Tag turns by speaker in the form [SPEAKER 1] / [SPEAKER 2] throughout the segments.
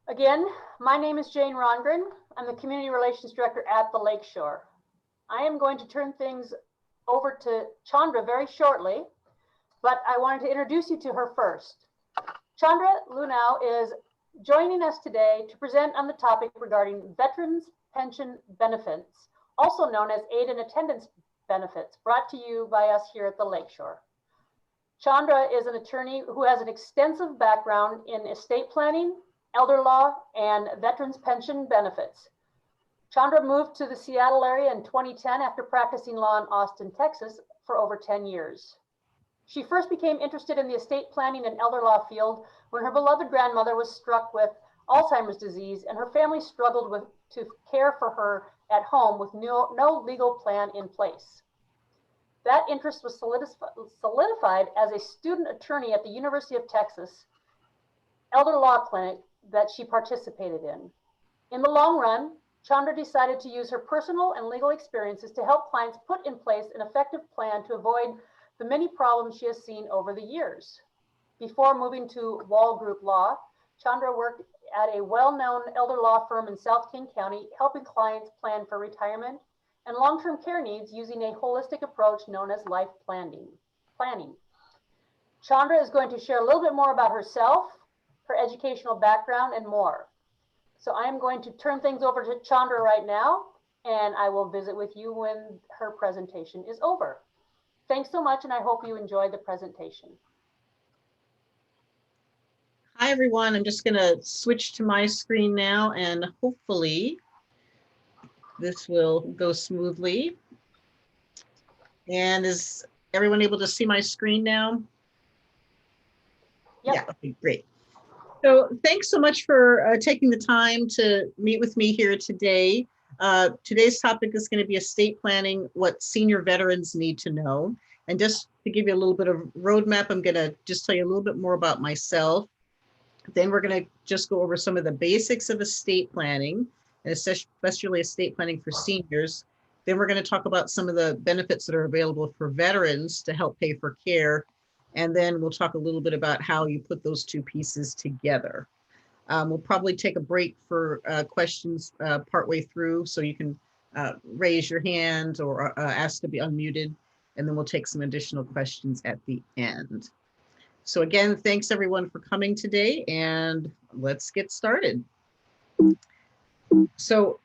[SPEAKER 1] Again, my name is Jane Rongren. I'm the Community Relations Director at the Lakeshore. I am going to turn things over to Chandra very shortly, but I wanted to introduce you to her first. Chandra Lewnau is joining us today to present on the topic regarding Veterans Pension Benefits, also known as Aid and Attendance Benefits, brought to you by us here at the Lakeshore. Chandra is an attorney who has an extensive background in estate planning, elder law, and veterans pension benefits. Chandra moved to the Seattle area in 2010 after practicing law in Austin, Texas for over 10 years. She first became interested in the estate planning and elder law field when her beloved grandmother was struck with Alzheimer's disease and her family struggled to care for her at home with no legal plan in place. That interest was solidified as a student attorney at the University of Texas Elder Law Clinic that she participated in. In the long run, Chandra decided to use her personal and legal experiences to help clients put in place an effective plan to avoid the many problems she has seen over the years. Before moving to Wall Group Law, Chandra worked at a well-known elder law firm in South King County, helping clients plan for retirement and long-term care needs using a holistic approach known as life planning. Chandra is going to share a little bit more about herself, her educational background, and more. So I am going to turn things over to Chandra right now, and I will visit with you when her presentation is over. Thanks so much, and I hope you enjoy the presentation.
[SPEAKER 2] Hi, everyone. I'm just going to switch to my screen now, and hopefully this will go smoothly. And is everyone able to see my screen now?
[SPEAKER 1] Yep.
[SPEAKER 2] Yeah, okay, great. So thanks so much for taking the time to meet with me here today. Today's topic is going to be estate planning, what senior veterans need to know. And just to give you a little bit of roadmap, I'm going to just tell you a little bit more about myself. Then we're going to just go over some of the basics of estate planning, and especially estate planning for seniors. Then we're going to talk about some of the benefits that are available for veterans to help pay for care. And then we'll talk a little bit about how you put those two pieces together. We'll probably take a break for questions partway through, so you can raise your hand or ask to be unmuted, and then we'll take some additional questions at the end. So again, thanks everyone for coming today, and let's get started. So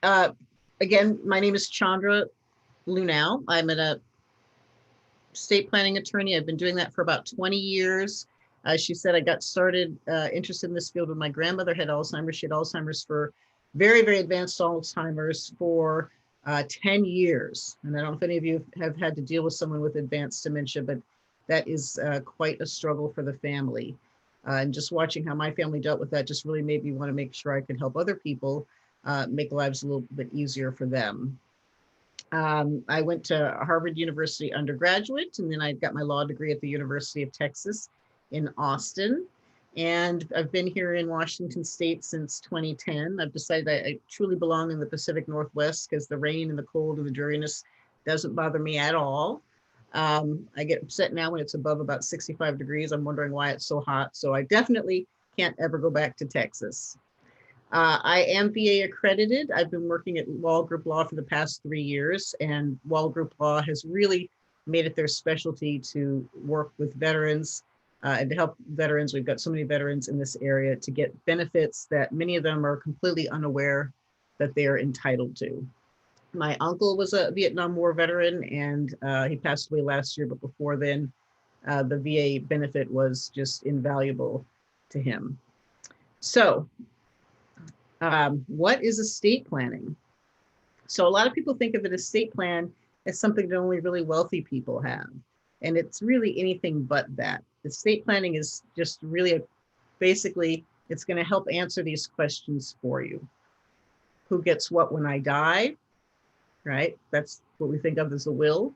[SPEAKER 2] again, my name is Chandra Lewnau. I'm an estate planning attorney. I've been doing that for about 20 years. She said I got started interested in this field when my grandmother had Alzheimer's. She had Alzheimer's for very, very advanced Alzheimer's for 10 years. And I don't know if any of you have had to deal with someone with advanced dementia, but that is quite a struggle for the family. And just watching how my family dealt with that just really made me want to make sure I could help other people make lives a little bit easier for them. I went to Harvard University undergraduate, and then I got my law degree at the University of Texas in Austin. And I've been here in Washington State since 2010. I've decided I truly belong in the Pacific Northwest because the rain and the cold and the dreariness doesn't bother me at all. I get upset now when it's above about 65 degrees. I'm wondering why it's so hot. So I definitely can't ever go back to Texas. I am VA accredited. I've been working at Wall Group Law for the past 3 years, and Wall Group Law has really made it their specialty to work with veterans and to help veterans. We've got so many veterans in this area to get benefits that many of them are completely unaware that they are entitled to. My uncle was a Vietnam War veteran, and he passed away last year, but before then, the VA benefit was just invaluable to him. So, what is estate planning? So a lot of people think of an estate plan as something that only really wealthy people have. And it's really anything but that. Estate planning is just really basically, it's going to help answer these questions for you. Who gets what when I die, right? That's what we think of as a will.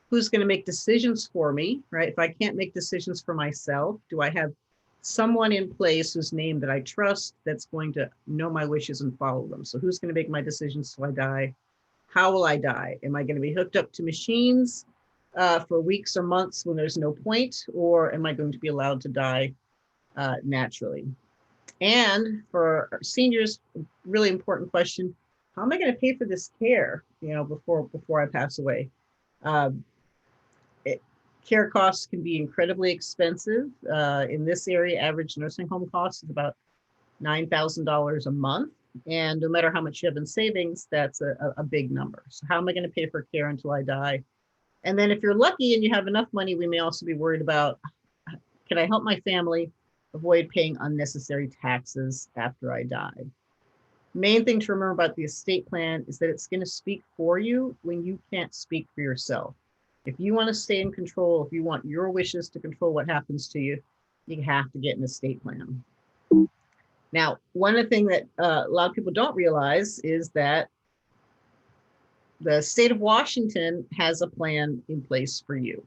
[SPEAKER 2] Who's going to make decisions for me, right? If I can't make decisions for myself, do I have someone in place whose name that I trust that's going to know my wishes and follow them? So who's going to make my decisions till I die? How will I die? Am I going to be hooked up to machines for weeks or months when there's no point, or am I going to be allowed to die naturally? And for our seniors, really important question, how am I going to pay for this care, before I pass away? Um, Care costs can be incredibly expensive. In this area, average nursing home cost is about $9,000 a month. And no matter how much you have in savings, that's a big number. So how am I going to pay for care until I die? And then if you're lucky and you have enough money, we may also be worried about, can I help my family avoid paying unnecessary taxes after I die? Main thing to remember about the estate plan is that it's going to speak for you when you can't speak for yourself. If you want to stay in control, if you want your wishes to control what happens to you, you have to get an estate plan. Now, one of the things that a lot of people don't realize is that the state of Washington has a plan in place for you.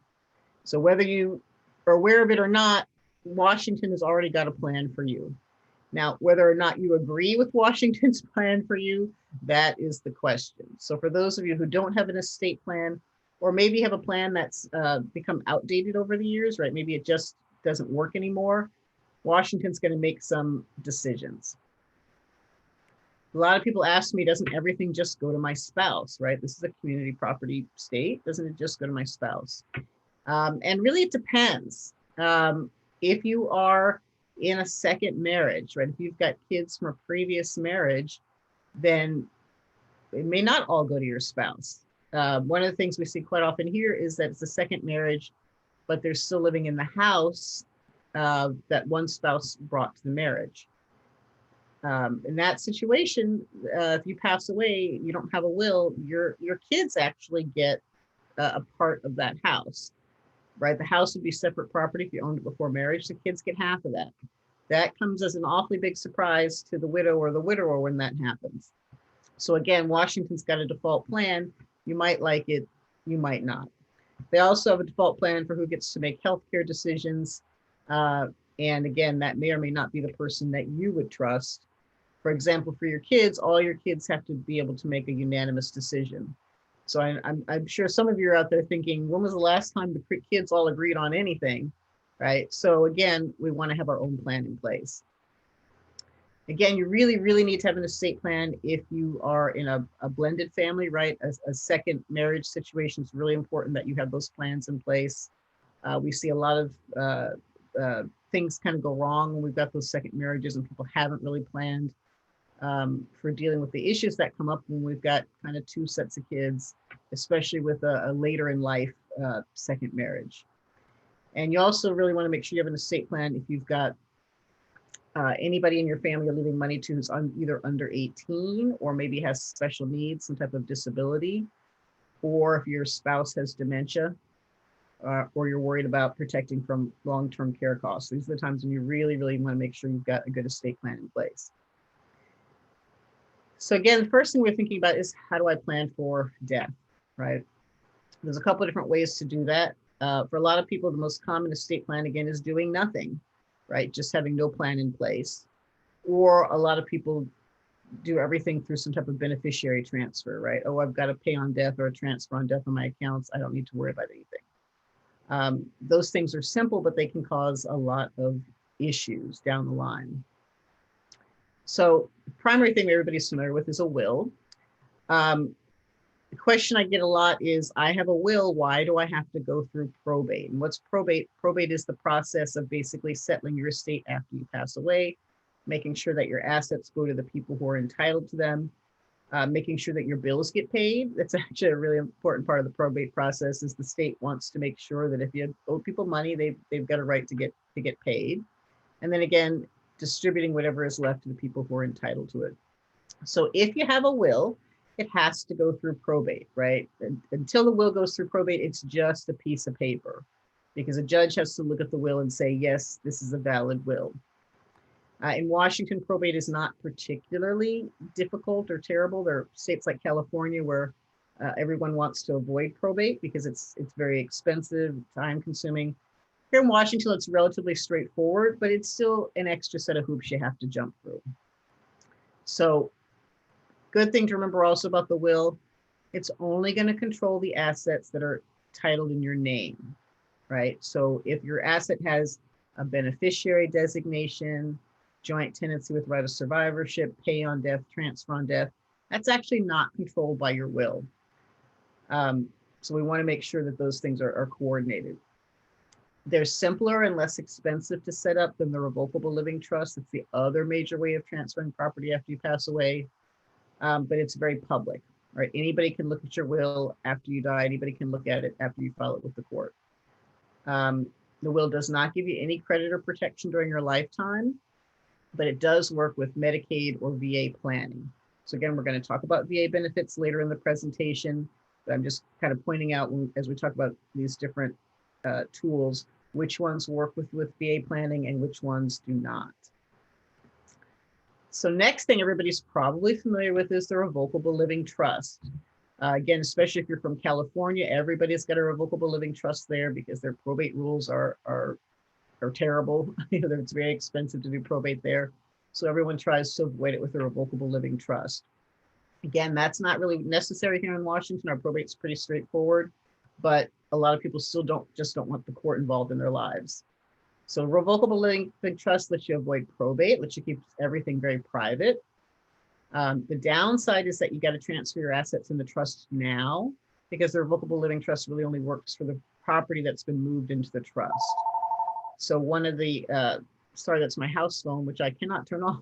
[SPEAKER 2] So whether you are aware of it or not, Washington has already got a plan for you. Now, whether or not you agree with Washington's plan for you, that is the question. So for those of you who don't have an estate plan, or maybe have a plan that's become outdated over the years, right? Maybe it just doesn't work anymore. Washington's going to make some decisions. A lot of people ask me, doesn't everything just go to my spouse, right? This is a community property state. Doesn't it just go to my spouse? And really, it depends. If you are in a second marriage, right? If you've got kids from a previous marriage, then it may not all go to your spouse. One of the things we see quite often here is that it's a second marriage, but they're still living in the house that one spouse brought to the marriage. In that situation, if you pass away, you don't have a will, your kids actually get a part of that house, right? The house would be separate property if you owned it before marriage. The kids get half of that. That comes as an awfully big surprise to the widow or the widower when that happens. So again, Washington's got a default plan. You might like it, you might not. They also have a default plan for who gets to make healthcare decisions. And again, that may or may not be the person that you would trust. For example, for your kids, all your kids have to be able to make a unanimous decision. So I'm sure some of you are out there thinking, when was the last time the kids all agreed on anything, right? So again, we want to have our own plan in place. Again, you really, really need to have an estate plan if you are in a blended family, right? A second marriage situation, it's really important that you have those plans in place. We see a lot of things kind of go wrong when we've got those second marriages and people haven't really planned for dealing with the issues that come up when we've got kind of two sets of kids, especially with a later in life second marriage. And you also really want to make sure you have an estate plan if you've got anybody in your family you're leaving money to who's either under 18 or maybe has special needs, some type of disability, or if your spouse has dementia, or you're worried about protecting from long-term care costs. These are the times when you really, really want to make sure you've got a good estate plan in place. So again, the first thing we're thinking about is, how do I plan for death, right? There's a couple of different ways to do that. For a lot of people, the most common estate plan, again, is doing nothing, right? Just having no plan in place. Or a lot of people do everything through some type of beneficiary transfer, right? Oh, I've got to pay on death or a transfer on death on my accounts. I don't need to worry about anything. Those things are simple, but they can cause a lot of issues down the line. So the primary thing everybody's familiar with is a will. The question I get a lot is, I have a will, why do I have to go through probate? And what's probate? Probate is the process of basically settling your estate after you pass away, making sure that your assets go to the people who are entitled to them, making sure that your bills get paid. That's actually a really important part of the probate process, is the state wants to make sure that if you owe people money, they've got a right to get paid. And then again, distributing whatever is left to the people who are entitled to it. So if you have a will, it has to go through probate, right? And until the will goes through probate, it's just a piece of paper, because a judge has to look at the will and say, yes, this is a valid will. In Washington, probate is not particularly difficult or terrible. There are states like California where everyone wants to avoid probate because it's very expensive, time consuming. Here in Washington, it's relatively straightforward, but it's still an extra set of hoops you have to jump through. So good thing to remember also about the will, it's only going to control the assets that are titled in your name, right? So if your asset has a beneficiary designation, joint tenancy with right of survivorship, pay on death, transfer on death. That's actually not controlled by your will. So we want to make sure that those things are coordinated. They're simpler and less expensive to set up than the revocable living trust. It's the other major way of transferring property after you pass away, but it's very public, right? Anybody can look at your will after you die. Anybody can look at it after you file it with the court. The will does not give you any creditor protection during your lifetime, but it does work with Medicaid or VA planning. So again, we're going to talk about VA benefits later in the presentation, but I'm just kind of pointing out as we talk about these different tools, which ones work with VA planning and which ones do not. So next thing everybody's probably familiar with is the revocable living trust. Again, especially if you're from California, everybody's got a revocable living trust there because their probate rules are terrible. It's very expensive to do probate there. So everyone tries to avoid it with a revocable living trust. Again, that's not really necessary here in Washington. Our probate's pretty straightforward, but a lot of people still don't want the court involved in their lives. So revocable living trust lets you avoid probate, lets you keep everything very private. The downside is that you got to transfer your assets in the trust now, because the revocable living trust really only works for the property that's been moved into the trust. So one of the, sorry, that's my house phone, which I cannot turn off.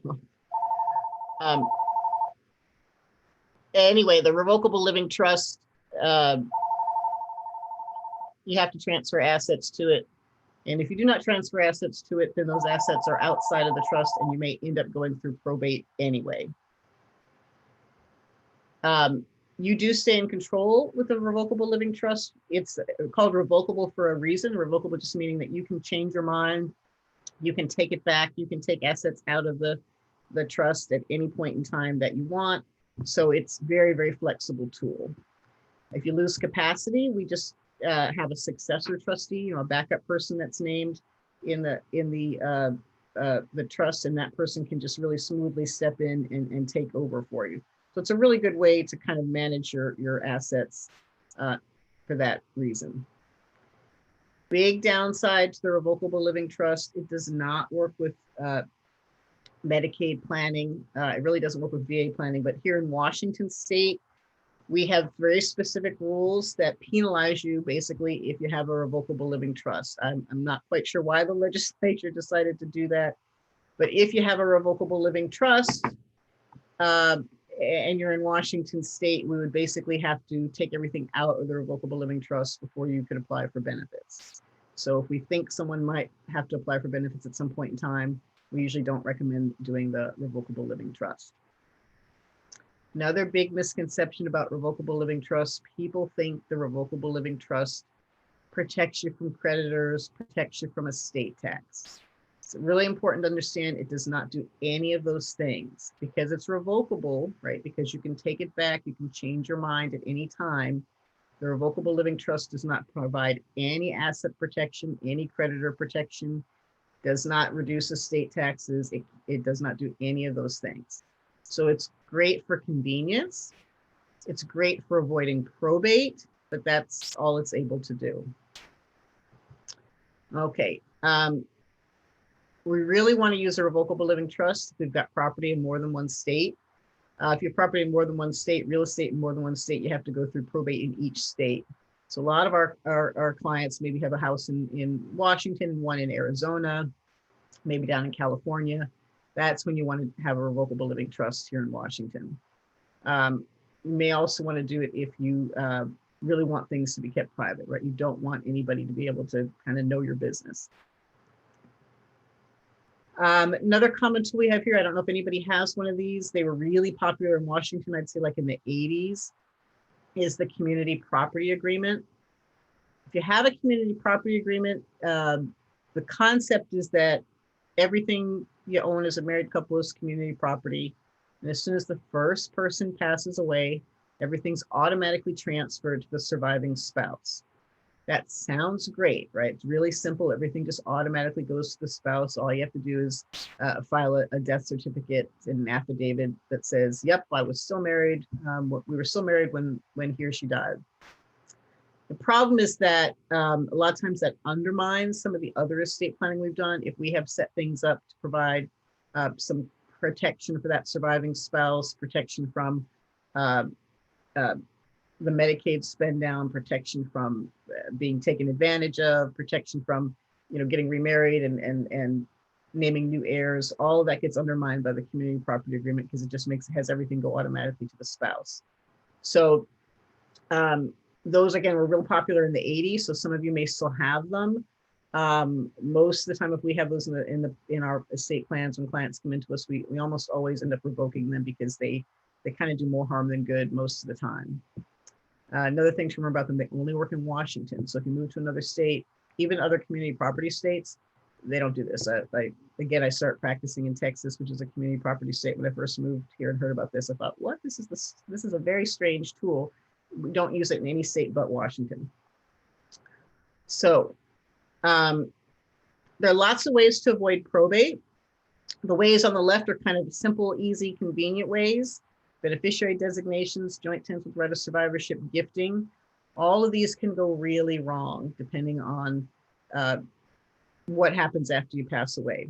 [SPEAKER 2] Anyway, the revocable living trust, you have to transfer assets to it. And if you do not transfer assets to it, then those assets are outside of the trust and you may end up going through probate anyway. You do stay in control with the revocable living trust. It's called revocable for a reason. Revocable just meaning that you can change your mind. You can take it back. You can take assets out of the trust at any point in time that you want. So it's very, very flexible tool. If you lose capacity, we just have a successor trustee, a backup person that's named in the trust, and that person can just really smoothly step in and take over for you. So it's a really good way to kind of manage your assets for that reason. Big downside to the revocable living trust, it does not work with Medicaid planning. It really doesn't work with VA planning, but here in Washington state, we have very specific rules that penalize you basically if you have a revocable living trust. I'm not quite sure why the legislature decided to do that, but if you have a revocable living trust, and you're in Washington state, we would basically have to take everything out of the revocable living trust before you could apply for benefits. So if we think someone might have to apply for benefits at some point in time, we usually don't recommend doing the revocable living trust. Another big misconception about revocable living trusts, people think the revocable living trust protects you from creditors, protects you from estate tax. It's really important to understand it does not do any of those things because it's revocable, right? Because you can take it back, you can change your mind at any time. The revocable living trust does not provide any asset protection, any creditor protection, does not reduce estate taxes. It does not do any of those things. So it's great for convenience. It's great for avoiding probate, but that's all it's able to do. Okay. We really want to use a revocable living trust if we've got property in more than one state. If you have property in more than one state, real estate in more than one state, you have to go through probate in each state. So a lot of our clients maybe have a house in Washington, one in Arizona, maybe down in California. That's when you want to have a revocable living trust here in Washington. You may also want to do it if you really want things to be kept private, right? You don't want anybody to be able to kind of know your business. Another common tool we have here, I don't know if anybody has one of these. They were really popular in Washington, I'd say like in the 80s, is the community property agreement. If you have a community property agreement, the concept is that everything you own as a married couple is community property. And as soon as the first person passes away, everything's automatically transferred to the surviving spouse. That sounds great, right? It's really simple. Everything just automatically goes to the spouse. All you have to do is file a death certificate and an affidavit that says, yep, I was still married. We were still married when he or she died. The problem is that a lot of times that undermines some of the other estate planning we've done. If we have set things up to provide some protection for that surviving spouse, protection from uh, uh, the Medicaid spend down, protection from being taken advantage of, protection from, getting remarried and naming new heirs. All of that gets undermined by the community property agreement because it just has everything go automatically to the spouse. So those, again, were real popular in the 80s. So some of you may still have them. Most of the time, if we have those in our estate plans, when clients come into us, we almost always end up revoking them because they kind of do more harm than good most of the time. Another thing to remember about them, they only work in Washington. So if you move to another state, even other community property states, they don't do this. I start practicing in Texas, which is a community property state. When I first moved here and heard about this, I thought, what? This is a very strange tool. We don't use it in any state but Washington. So there are lots of ways to avoid probate. The ways on the left are kind of simple, easy, convenient ways. Beneficiary designations, joint tenants with right of survivorship, gifting. All of these can go really wrong depending on what happens after you pass away.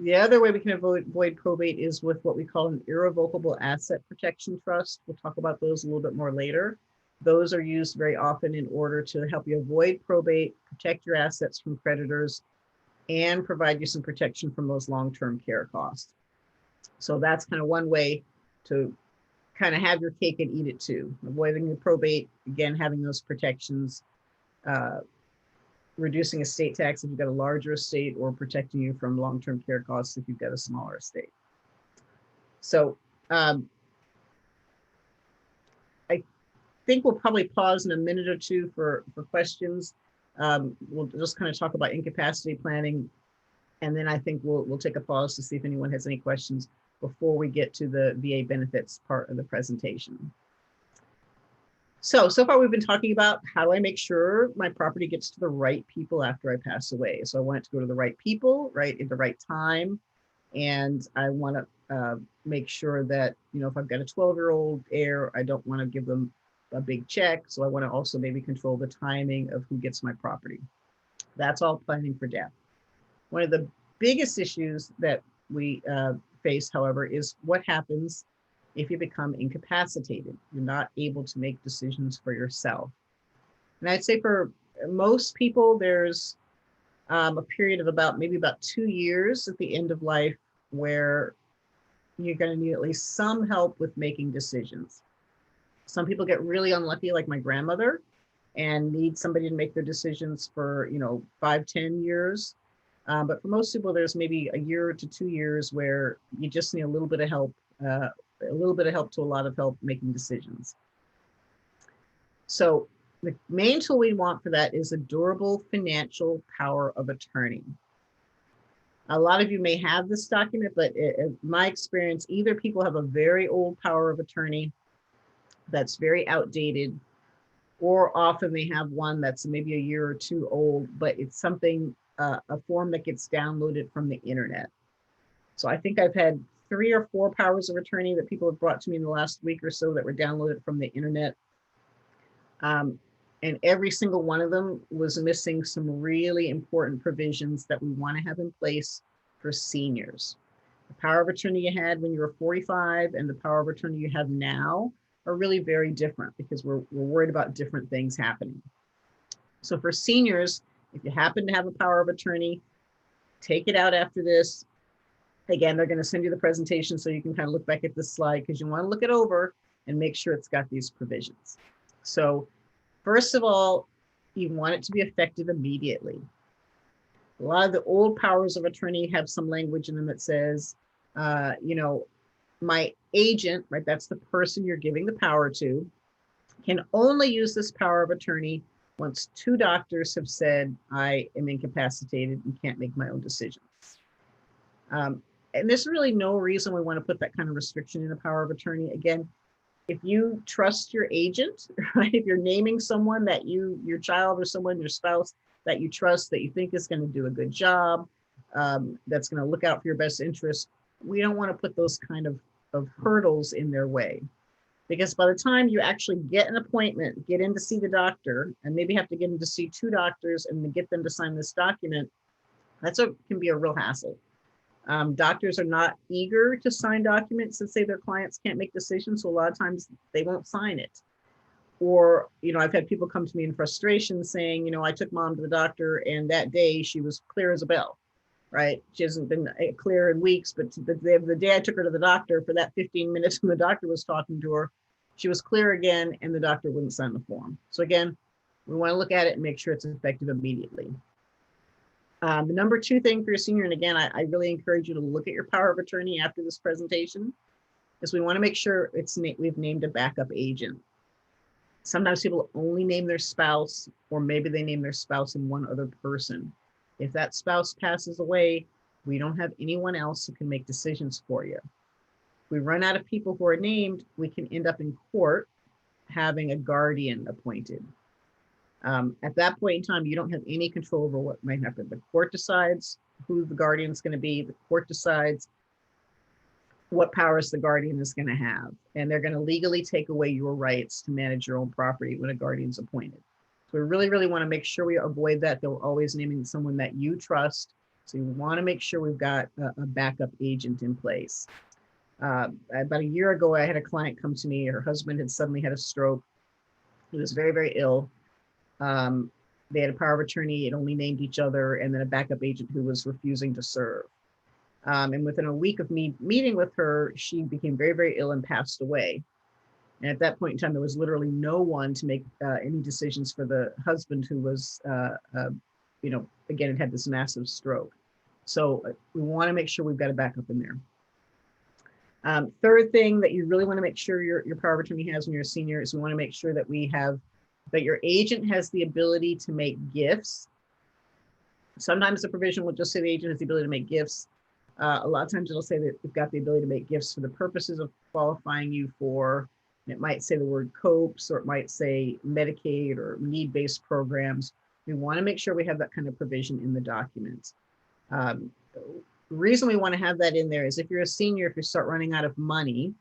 [SPEAKER 2] The other way we can avoid probate is with what we call an irrevocable asset protection trust. We'll talk about those a little bit more later. Those are used very often in order to help you avoid probate, protect your assets from creditors, and provide you some protection from those long-term care costs. So that's kind of one way to kind of have your cake and eat it too. Avoiding the probate, again, having those protections, reducing estate tax if you've got a larger estate, or protecting you from long-term care costs if you've got a smaller estate. So I think we'll probably pause in a minute or two for questions. We'll just kind of talk about incapacity planning, and then I think we'll take a pause to see if anyone has any questions before we get to the VA benefits part of the presentation. So far we've been talking about how do I make sure my property gets to the right people after I pass away. So I want it to go to the right people, right, at the right time. And I want to make sure that, if I've got a 12-year-old heir, I don't want to give them a big check. So I want to also maybe control the timing of who gets my property. That's all planning for death. One of the biggest issues that we face, however, is what happens if you become incapacitated. You're not able to make decisions for yourself. And I'd say for most people, there's a period of maybe about 2 years at the end of life where you're going to need at least some help with making decisions. Some people get really unlucky, like my grandmother, and need somebody to make their decisions for 5-10 years. But for most people, there's maybe a year to 2 years where you just need a little bit of help, to a lot of help making decisions. So the main tool we want for that is a durable financial power of attorney. A lot of you may have this document, but in my experience, either people have a very old power of attorney that's very outdated, or often they have one that's maybe a year or two old, but it's something, a form that gets downloaded from the internet. So I think I've had 3 or 4 powers of attorney that people have brought to me in the last week or so that were downloaded from the internet. And every single one of them was missing some really important provisions that we want to have in place for seniors. The power of attorney you had when you were 45 and the power of attorney you have now are really very different because we're worried about different things happening. So for seniors, if you happen to have a power of attorney, take it out after this. Again, they're going to send you the presentation so you can kind of look back at this slide because you want to look it over and make sure it's got these provisions. So first of all, you want it to be effective immediately. A lot of the old powers of attorney have some language in them that says, my agent, right, that's the person you're giving the power to, can only use this power of attorney once 2 doctors have said, I am incapacitated and can't make my own decisions. And there's really no reason we want to put that kind of restriction in a power of attorney. Again, if you trust your agent, right, if you're naming someone that your child or someone, your spouse, that you trust, that you think is going to do a good job, that's going to look out for your best interest, we don't want to put those kind of hurdles in their way. Because by the time you actually get an appointment, get in to see the doctor, and maybe have to get in to see 2 doctors and get them to sign this document, can be a real hassle. Doctors are not eager to sign documents that say their clients can't make decisions, so a lot of times they won't sign it. Or, I've had people come to me in frustration saying, I took mom to the doctor and that day she was clear as a bell, right? She hasn't been clear in weeks, but the day I took her to the doctor, for that 15 minutes when the doctor was talking to her, she was clear again and the doctor wouldn't sign the form. So again, we want to look at it and make sure it's effective immediately. The number 2 thing for your senior, and again, I really encourage you to look at your power of attorney after this presentation, is we want to make sure we've named a backup agent. Sometimes people only name their spouse, or maybe they name their spouse and one other person. If that spouse passes away, we don't have anyone else who can make decisions for you. If we run out of people who are named, we can end up in court having a guardian appointed. At that point in time, you don't have any control over what might happen. The court decides who the guardian is going to be. The court decides what powers the guardian is going to have. And they're going to legally take away your rights to manage your own property when a guardian is appointed. So we really, really want to make sure we avoid that. They're always naming someone that you trust. So you want to make sure we've got a backup agent in place. About a year ago, I had a client come to me. Her husband had suddenly had a stroke. He was very, very ill. They had a power of attorney. It only named each other, and then a backup agent who was refusing to serve. And within a week of me meeting with her, she became very, very ill and passed away. And at that point in time, there was literally no one to make any decisions for the husband who was, again, had this massive stroke. So we want to make sure we've got a backup in there. Third thing that you really want to make sure your power of attorney has when you're a senior is we want to make sure that your agent has the ability to make gifts. Sometimes the provision will just say the agent has the ability to make gifts. A lot of times it'll say that they've got the ability to make gifts for the purposes of qualifying you for, it might say the word COPES, or it might say Medicaid or need-based programs. We want to make sure we have that kind of provision in the document. The reason we want to have that in there is if you're a senior, if you start running out of money,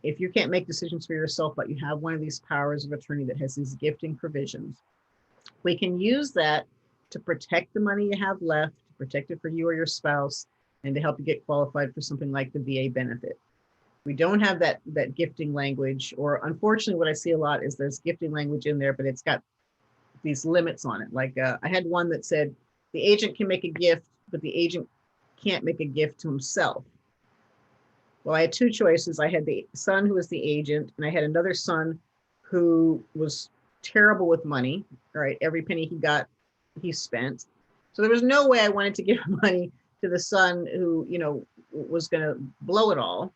[SPEAKER 2] if you can't make decisions for yourself, but you have one of these powers of attorney that has these gifting provisions, we can use that to protect the money you have left, to protect it for you or your spouse, and to help you get qualified for something like the VA benefit. We don't have that gifting language, or unfortunately what I see a lot is there's gifting language in there, but it's got these limits on it. Like I had one that said the agent can make a gift, but the agent can't make a gift to himself. Well, I had 2 choices. I had the son who was the agent, and I had another son who was terrible with money, right? Every penny he got, he spent. So there was no way I wanted to give money to the son who, was going to blow it all.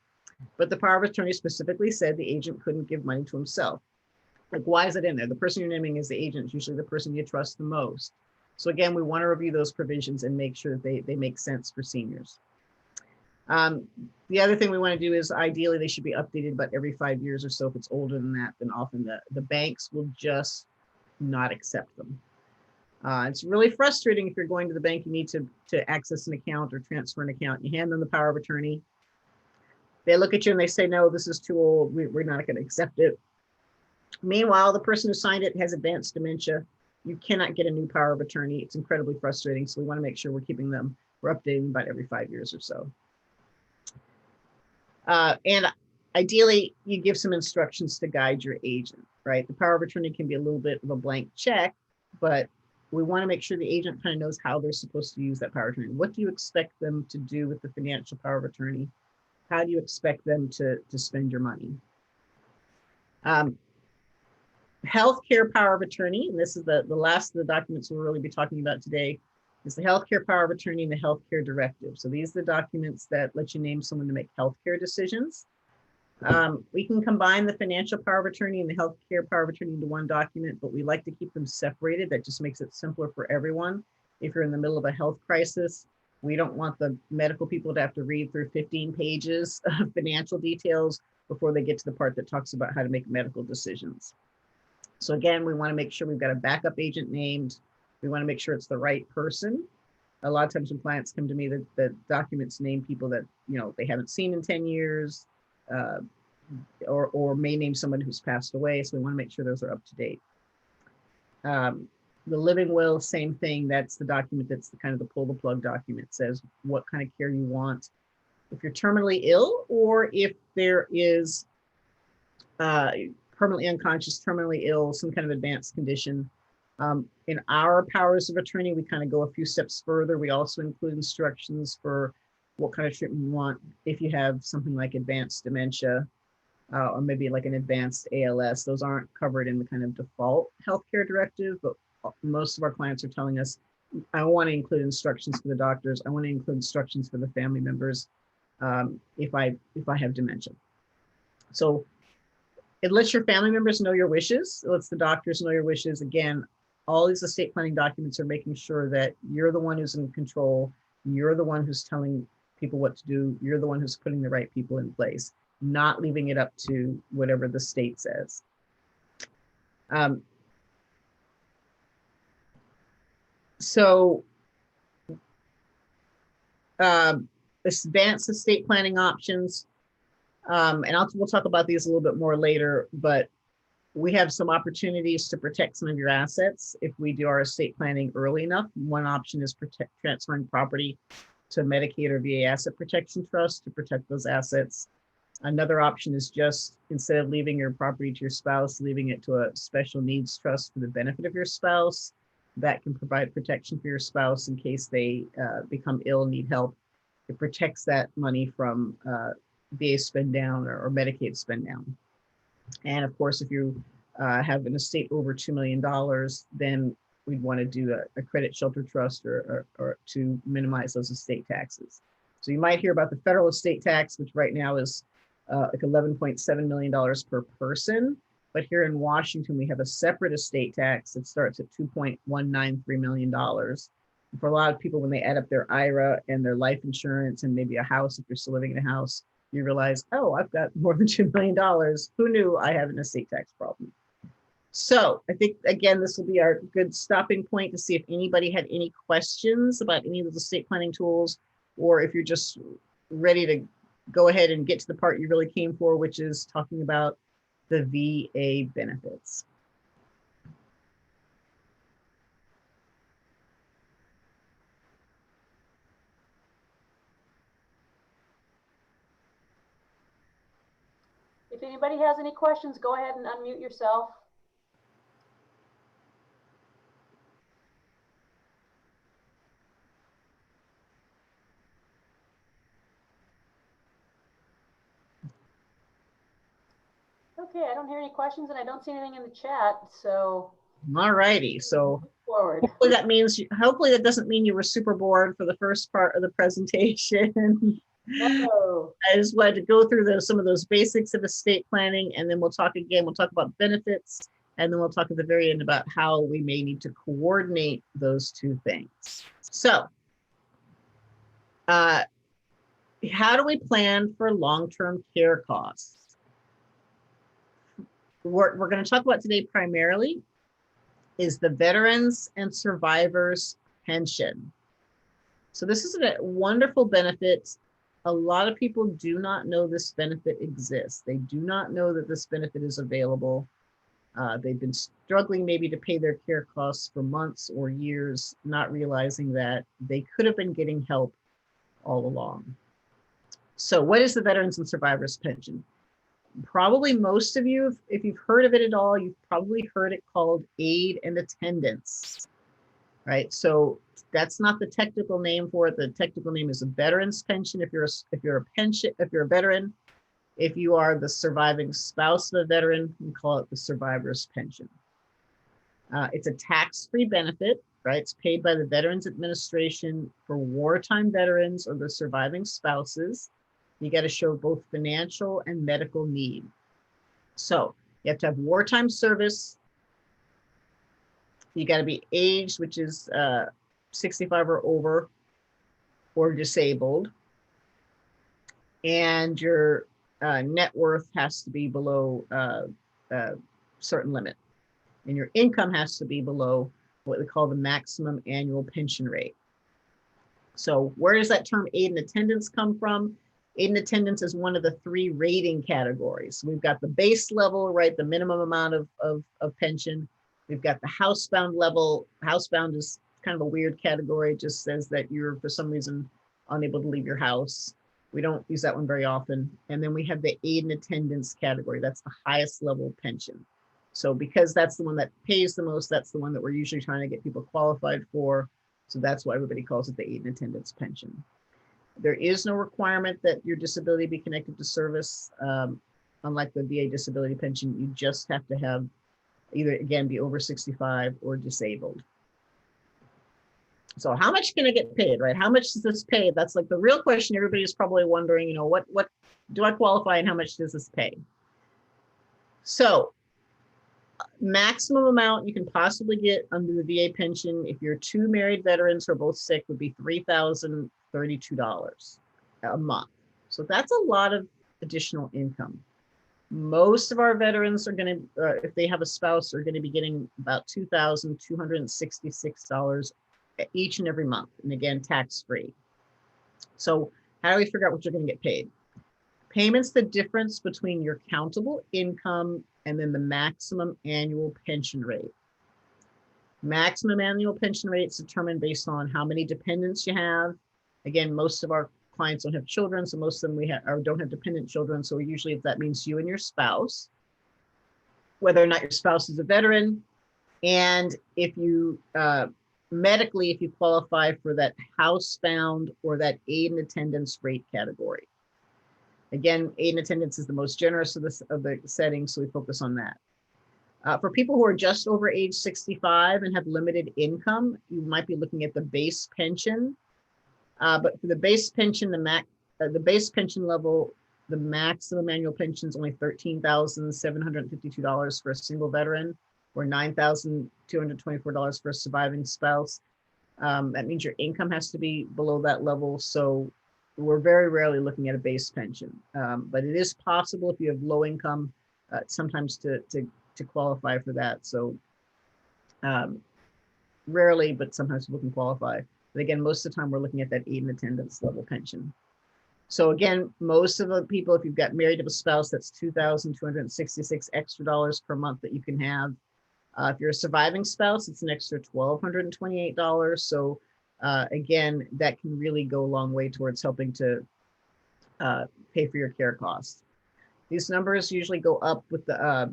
[SPEAKER 2] But the power of attorney specifically said the agent couldn't give money to himself. Like, why is it in there? The person you're naming is the agent, usually the person you trust the most. So again, we want to review those provisions and make sure that they make sense for seniors. The other thing we want to do is ideally they should be updated about every 5 years or so. If it's older than that, then often the banks will just not accept them. It's really frustrating if you're going to the bank, you need to access an account or transfer an account. You hand them the power of attorney. They look at you and they say, no, this is too old. We're not going to accept it. Meanwhile, the person who signed it has advanced dementia. You cannot get a new power of attorney. It's incredibly frustrating. So we want to make sure we're updating them about every 5 years or so. And ideally, you give some instructions to guide your agent, right? The power of attorney can be a little bit of a blank check, but we want to make sure the agent kind of knows how they're supposed to use that power of attorney. What do you expect them to do with the financial power of attorney? How do you expect them to spend your money? Healthcare power of attorney, and this is the last of the documents we'll really be talking about today, is the healthcare power of attorney and the healthcare directive. So these are the documents that let you name someone to make healthcare decisions. We can combine the financial power of attorney and the healthcare power of attorney into one document, but we like to keep them separated. That just makes it simpler for everyone. If you're in the middle of a health crisis, we don't want the medical people to have to read through 15 pages of financial details before they get to the part that talks about how to make medical decisions. So again, we want to make sure we've got a backup agent named. We want to make sure it's the right person. A lot of times when clients come to me, the documents name people that they haven't seen in 10 years, or may name someone who's passed away. So we want to make sure those are up to date. The living will, same thing. That's the document that's the kind of the pull the plug document. It says what kind of care you want. If you're terminally ill, or if there is permanently unconscious, terminally ill, some kind of advanced condition. In our powers of attorney, we kind of go a few steps further. We also include instructions for what kind of treatment you want if you have something like advanced dementia, or maybe like an advanced ALS. Those aren't covered in the kind of default healthcare directive, but most of our clients are telling us, I want to include instructions for the doctors. I want to include instructions for the family members if I have dementia. So it lets your family members know your wishes. It lets the doctors know your wishes. Again, all these estate planning documents are making sure that you're the one who's in control. You're the one who's telling people what to do. You're the one who's putting the right people in place, not leaving it up to whatever the state says. Advanced estate planning options. And we'll talk about these a little bit more later, but we have some opportunities to protect some of your assets if we do our estate planning early enough. One option is transferring property to Medicaid or VA Asset Protection Trust to protect those assets. Another option is just, instead of leaving your property to your spouse, leaving it to a special needs trust for the benefit of your spouse. That can provide protection for your spouse in case they become ill, need help. It protects that money from VA spend down or Medicaid spend down. And of course, if you have an estate over $2 million, then we'd want to do a credit shelter trust or to minimize those estate taxes. So you might hear about the federal estate tax, which right now is like $11.7 million per person. But here in Washington, we have a separate estate tax that starts at $2.193 million. For a lot of people, when they add up their IRA and their life insurance and maybe a house, if you're still living in a house, you realize, oh, I've got more than $2 million. Who knew I have an estate tax problem? So I think, again, this will be our good stopping point to see if anybody had any questions about any of the estate planning tools, or if you're just ready to go ahead and get to the part you really came for, which is talking about the VA benefits.
[SPEAKER 1] If anybody has any questions, go ahead and unmute yourself. Okay, I don't hear any questions and I don't see anything in the chat, so.
[SPEAKER 2] All righty, so
[SPEAKER 1] forward.
[SPEAKER 2] Hopefully that doesn't mean you were super bored for the first part of the presentation.
[SPEAKER 1] No.
[SPEAKER 2] I just wanted to go through some of those basics of estate planning, and then we'll talk about benefits, and then we'll talk at the very end about how we may need to coordinate those two things. So, how do we plan for long-term care costs? What we're going to talk about today primarily is the Veterans and Survivors Pension. So this is a wonderful benefit. A lot of people do not know this benefit exists. They do not know that this benefit is available. They've been struggling maybe to pay their care costs for months or years, not realizing that they could have been getting help all along. So what is the Veterans and Survivors Pension? Probably most of you, if you've heard of it at all, you've probably heard it called aid and attendance, right? So that's not the technical name for it. The technical name is a veteran's pension. If you're a veteran, if you are the surviving spouse of a veteran, we call it the survivor's pension. It's a tax-free benefit, right? It's paid by the Veterans Administration for wartime veterans or the surviving spouses. You got to show both financial and medical need. So you have to have wartime service. You got to be aged, which is 65 or over, or disabled. And your net worth has to be below a certain limit. And your income has to be below what we call the maximum annual pension rate. So where does that term aid and attendance come from? Aid and attendance is one of the 3 rating categories. We've got the base level, right? The minimum amount of pension. We've got the housebound level. Housebound is kind of a weird category. It just says that you're, for some reason, unable to leave your house. We don't use that one very often. And then we have the aid and attendance category. That's the highest level pension. So because that's the one that pays the most, that's the one that we're usually trying to get people qualified for. So that's why everybody calls it the aid and attendance pension. There is no requirement that your disability be connected to service. Unlike the VA disability pension, you just have to have either, again, be over 65 or disabled. So how much can I get paid, right? How much is this paid? That's like the real question everybody's probably wondering, you know, what do I qualify and how much does this pay? So maximum amount you can possibly get under the VA pension if you're two married veterans who are both sick would be $3,032 a month. So that's a lot of additional income. Most of our veterans are going to, if they have a spouse, are going to be getting about $2,266 each and every month. And again, tax-free. So how do we figure out what you're going to get paid? Payment's the difference between your countable income and then the maximum annual pension rate. Maximum annual pension rate is determined based on how many dependents you have. Again, most of our clients don't have children, so most of them don't have dependent children. So usually if that means you and your spouse, whether or not your spouse is a veteran, and if you medically, if you qualify for that housebound or that aid and attendance rate category. Again, aid and attendance is the most generous of the settings, so we focus on that. For people who are just over age 65 and have limited income, you might be looking at the base pension. But for the base pension, the base pension level, the maximum annual pension is only $13,752 for a single veteran, or $9,224 for a surviving spouse. That means your income has to be below that level. So we're very rarely looking at a base pension, but it is possible if you have low income, sometimes to qualify for that. So rarely, but sometimes people can qualify. But again, most of the time we're looking at that aid and attendance level pension. So again, most of the people, if you've got married to a spouse, that's $2,266 extra dollars per month that you can have. If you're a surviving spouse, it's an extra $1,228. So again, that can really go a long way towards helping to pay for your care costs. These numbers usually go up with the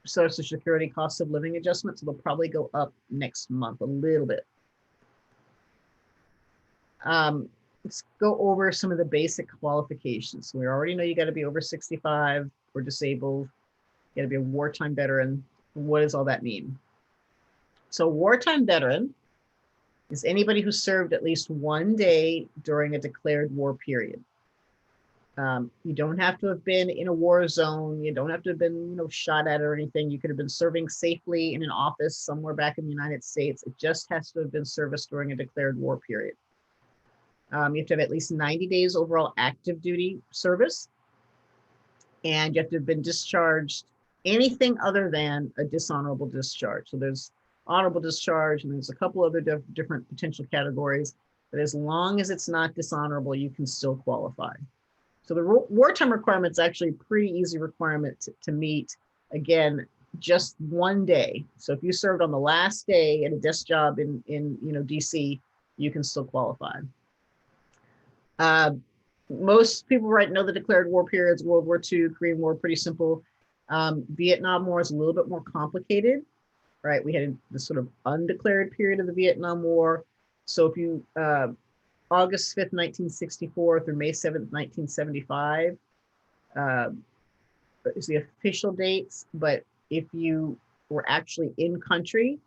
[SPEAKER 2] Social Security cost of living adjustment, so they'll probably go up next month a little bit. Let's go over some of the basic qualifications. We already know you got to be over 65 or disabled. You got to be a wartime veteran. What does all that mean? So wartime veteran is anybody who served at least one day during a declared war period. You don't have to have been in a war zone. You don't have to have been, shot at or anything. You could have been serving safely in an office somewhere back in the United States. It just has to have been service during a declared war period. You have to have at least 90 days overall active duty service. And you have to have been discharged anything other than a dishonorable discharge. So there's honorable discharge, and there's a couple other different potential categories. But as long as it's not dishonorable, you can still qualify. So the wartime requirement is actually a pretty easy requirement to meet. Again, just one day. So if you served on the last day at a desk job in DC, you can still qualify. Most people know the declared war periods, World War II, Korean War, pretty simple. Vietnam War is a little bit more complicated, right? We had this sort of undeclared period of the Vietnam War. So if you, August 5th, 1964 through May 7th, 1975 is the official dates. But if you were actually in country,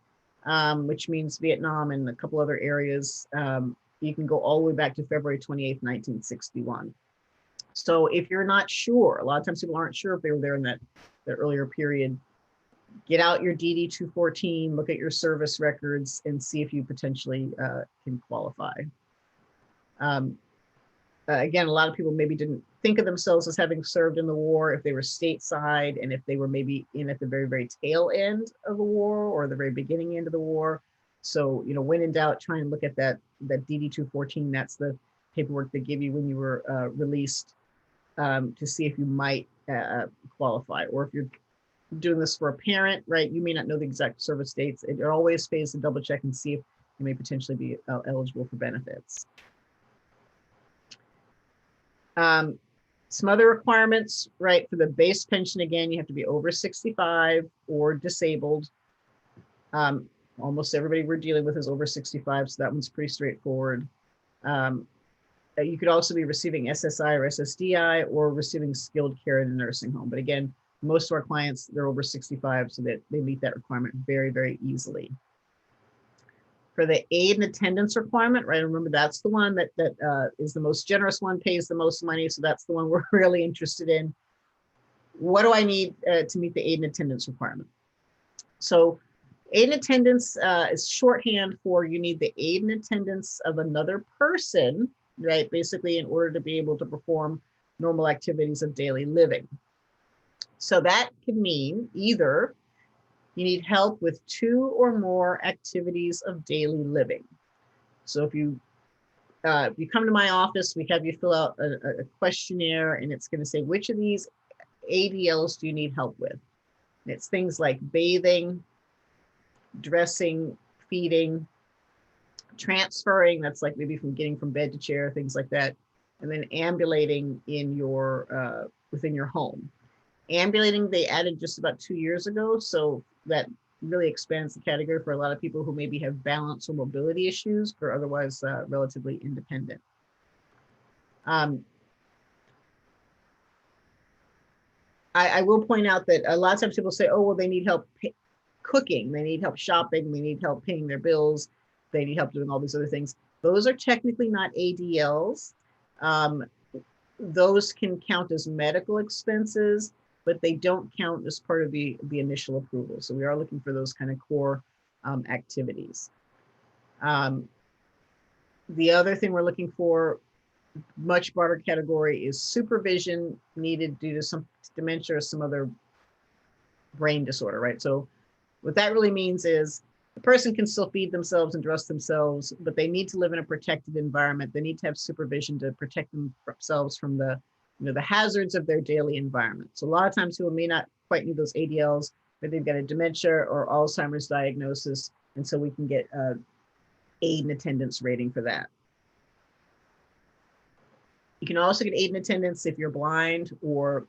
[SPEAKER 2] which means Vietnam and a couple other areas, you can go all the way back to February 28th, 1961. So if you're not sure, a lot of times people aren't sure if they were there in that earlier period, get out your DD-214, look at your service records and see if you potentially can qualify. Again, a lot of people maybe didn't think of themselves as having served in the war if they were stateside and if they were maybe in at the very, very tail end of the war or the very beginning end of the war. So, when in doubt, try and look at that DD-214. That's the paperwork they give you when you were released to see if you might qualify, or if you're doing this for a parent, right? You may not know the exact service dates. It always pays to double check and see if you may potentially be eligible for benefits. Some other requirements, right? For the base pension, again, you have to be over 65 or disabled. Almost everybody we're dealing with is over 65, so that one's pretty straightforward. You could also be receiving SSI or SSDI or receiving skilled care in a nursing home. But again, most of our clients, they're over 65, so that they meet that requirement very, very easily. For the aid and attendance requirement, right? Remember, that's the one that is the most generous one, pays the most money. So that's the one we're really interested in. What do I need to meet the aid and attendance requirement? So aid and attendance is shorthand for you need the aid and attendance of another person, right? Basically, in order to be able to perform normal activities of daily living. So that can mean either you need help with 2 or more activities of daily living. So if you come to my office, we have you fill out a questionnaire, and it's going to say, which of these ADLs do you need help with? And it's things like bathing, dressing, feeding, transferring, that's like maybe from getting from bed to chair, things like that, and then ambulating in your within your home. Ambulating, they added just about 2 years ago, so that really expands the category for a lot of people who maybe have balance or mobility issues, or otherwise relatively independent. I will point out that a lot of times people say, oh, well, they need help cooking, they need help shopping, they need help paying their bills, they need help doing all these other things. Those are technically not ADLs. Those can count as medical expenses, but they don't count as part of the initial approval. So we are looking for those kind of core activities. The other thing we're looking for, much broader category, is supervision needed due to some dementia or some other brain disorder, right? So what that really means is the person can still feed themselves and dress themselves, but they need to live in a protected environment. They need to have supervision to protect themselves from the hazards of their daily environment. So a lot of times people may not quite need those ADLs, but they've got a dementia or Alzheimer's diagnosis, and so we can get aid and attendance rating for that. You can also get aid and attendance if you're blind or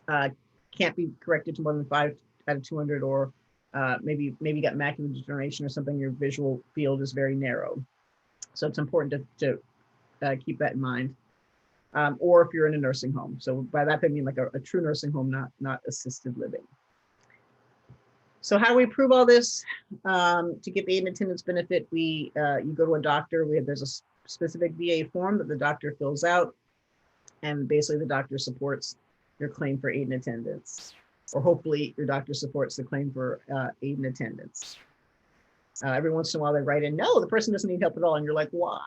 [SPEAKER 2] can't be corrected to more than 5 out of 200, or maybe you got macular degeneration or something, your visual field is very narrow. So it's important to keep that in mind. Or if you're in a nursing home. So by that, I mean like a true nursing home, not assisted living. So how do we prove all this? To get the aid and attendance benefit, you go to a doctor. There's a specific VA form that the doctor fills out, and basically the doctor supports your claim for aid and attendance, or hopefully your doctor supports the claim for aid and attendance. Every once in a while they write in, no, the person doesn't need help at all, and you're like, why?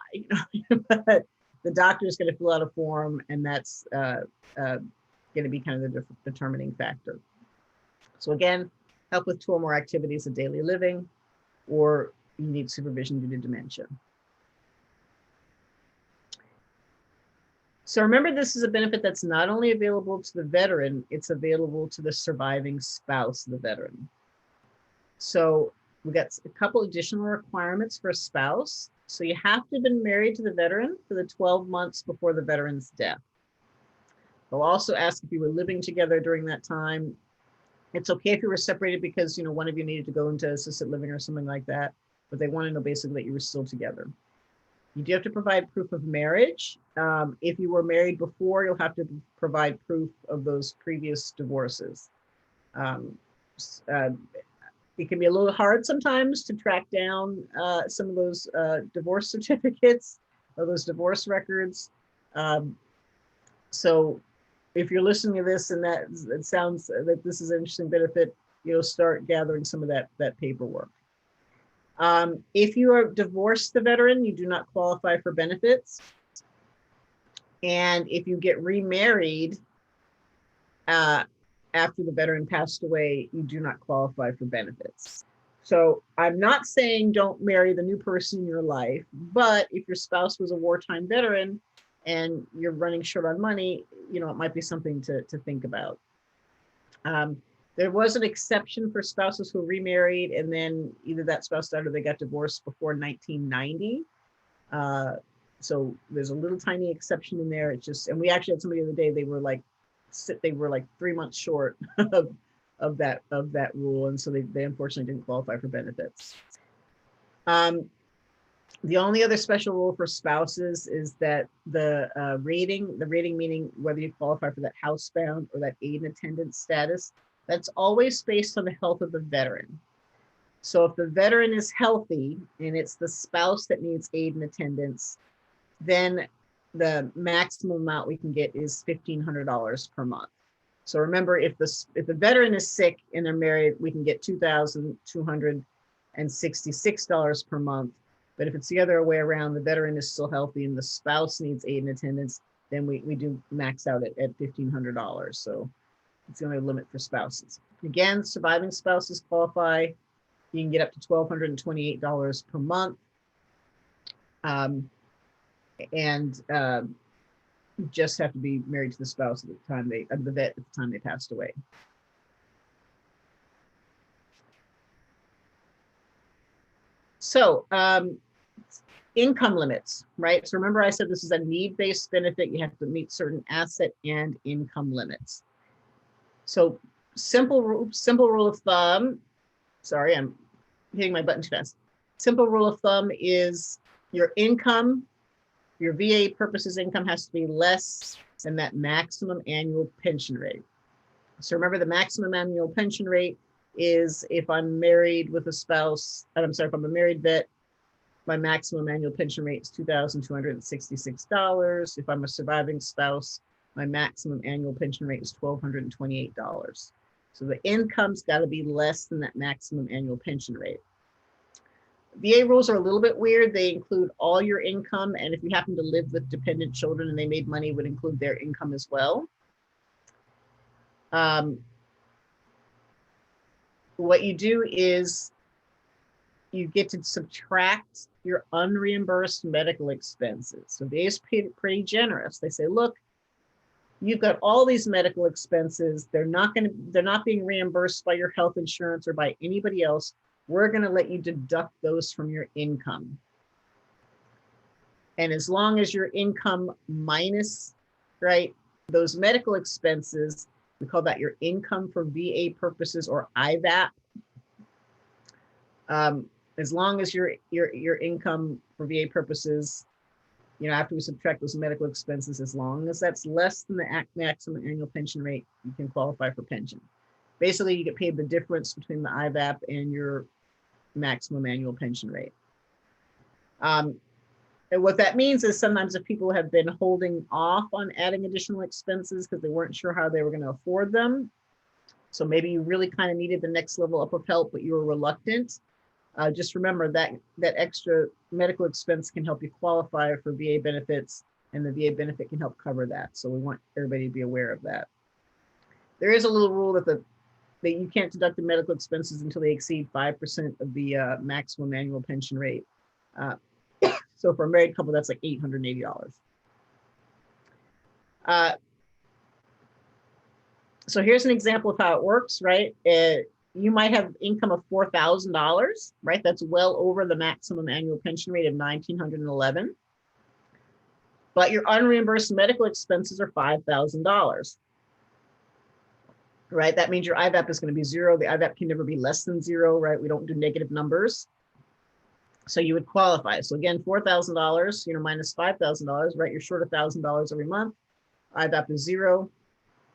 [SPEAKER 2] But the doctor is going to fill out a form, and that's going to be kind of the determining factor. So again, help with 2 or more activities of daily living, or you need supervision due to dementia. So remember, this is a benefit that's not only available to the veteran, it's available to the surviving spouse of the veteran. So we got a couple additional requirements for a spouse. So you have to have been married to the veteran for the 12 months before the veteran's death. They'll also ask if you were living together during that time. It's okay if you were separated because one of you needed to go into assisted living or something like that, but they want to know basically that you were still together. You do have to provide proof of marriage. If you were married before, you'll have to provide proof of those previous divorces. It can be a little hard sometimes to track down some of those divorce certificates or those divorce records. So if you're listening to this and it sounds that this is an interesting benefit, start gathering some of that paperwork. If you are divorced the veteran, you do not qualify for benefits. And if you get remarried after the veteran passed away, you do not qualify for benefits. So I'm not saying don't marry the new person in your life, but if your spouse was a wartime veteran and you're running short on money, it might be something to think about. There was an exception for spouses who remarried and then either that spouse died or they got divorced before 1990. So there's a little tiny exception in there. It's just, and we actually had somebody the other day, they were like 3 months short of that rule. And so they unfortunately didn't qualify for benefits. The only other special rule for spouses is that the rating meaning whether you qualify for that housebound or that aid and attendance status, that's always based on the health of the veteran. So if the veteran is healthy and it's the spouse that needs aid and attendance, then the maximum amount we can get is $1,500 per month. So remember, if the veteran is sick and they're married, we can get $2,266 per month. But if it's the other way around, the veteran is still healthy and the spouse needs aid and attendance, then we do max out at $1,500. So it's the only limit for spouses. Again, surviving spouses qualify. You can get up to $1,228 per month. You just have to be married to the spouse at the time the vet at the time they passed away. So income limits, right? So remember I said this is a need-based benefit. You have to meet certain asset and income limits. So simple rule of thumb, sorry, I'm hitting my button too fast. Simple rule of thumb is your income, your VA purposes income has to be less than that maximum annual pension rate. So remember the maximum annual pension rate is if I'm married with a spouse, if I'm a married vet, my maximum annual pension rate is $2,266. If I'm a surviving spouse, my maximum annual pension rate is $1,228. So the income's got to be less than that maximum annual pension rate. VA rules are a little bit weird. They include all your income, and if you happen to live with dependent children and they made money, it would include their income as well. What you do is you get to subtract your unreimbursed medical expenses. So VA is pretty generous. They say, look, you've got all these medical expenses. They're not being reimbursed by your health insurance or by anybody else. We're going to let you deduct those from your income. And as long as your income minus, right, those medical expenses, we call that your income for VA purposes or IVAP. As long as your income for VA purposes, after we subtract those medical expenses, as long as that's less than the maximum annual pension rate, you can qualify for pension. Basically, you get paid the difference between the IVAP and your maximum annual pension rate. And what that means is sometimes if people have been holding off on adding additional expenses because they weren't sure how they were going to afford them, so maybe you really kind of needed the next level up of help, but you were reluctant, just remember that extra medical expense can help you qualify for VA benefits, and the VA benefit can help cover that. So we want everybody to be aware of that. There is a little rule that you can't deduct the medical expenses until they exceed 5% of the maximum annual pension rate. So for a married couple, that's like $880. So here's an example of how it works, right? You might have income of $4,000, right? That's well over the maximum annual pension rate of $1,911. But your unreimbursed medical expenses are $5,000. Right? That means your IVAP is going to be zero. The IVAP can never be less than zero, right? We don't do negative numbers. So you would qualify. So again, $4,000, minus $5,000, right? You're short $1,000 every month. IVAP is zero.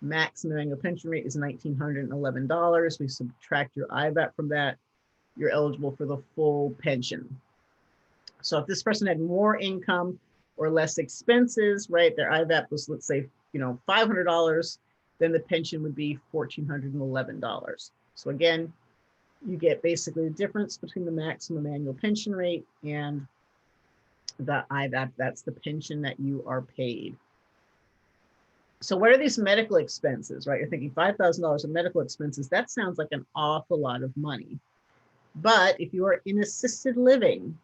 [SPEAKER 2] Maximum annual pension rate is $1,911. We subtract your IVAP from that, you're eligible for the full pension. So if this person had more income or less expenses, right? Their IVAP was, let's say, $500. Then the pension would be $1,411. So again, you get basically the difference between the maximum annual pension rate and the IVAP. That's the pension that you are paid. So what are these medical expenses, right? You're thinking $5,000 of medical expenses. That sounds like an awful lot of money. But if you are in assisted living,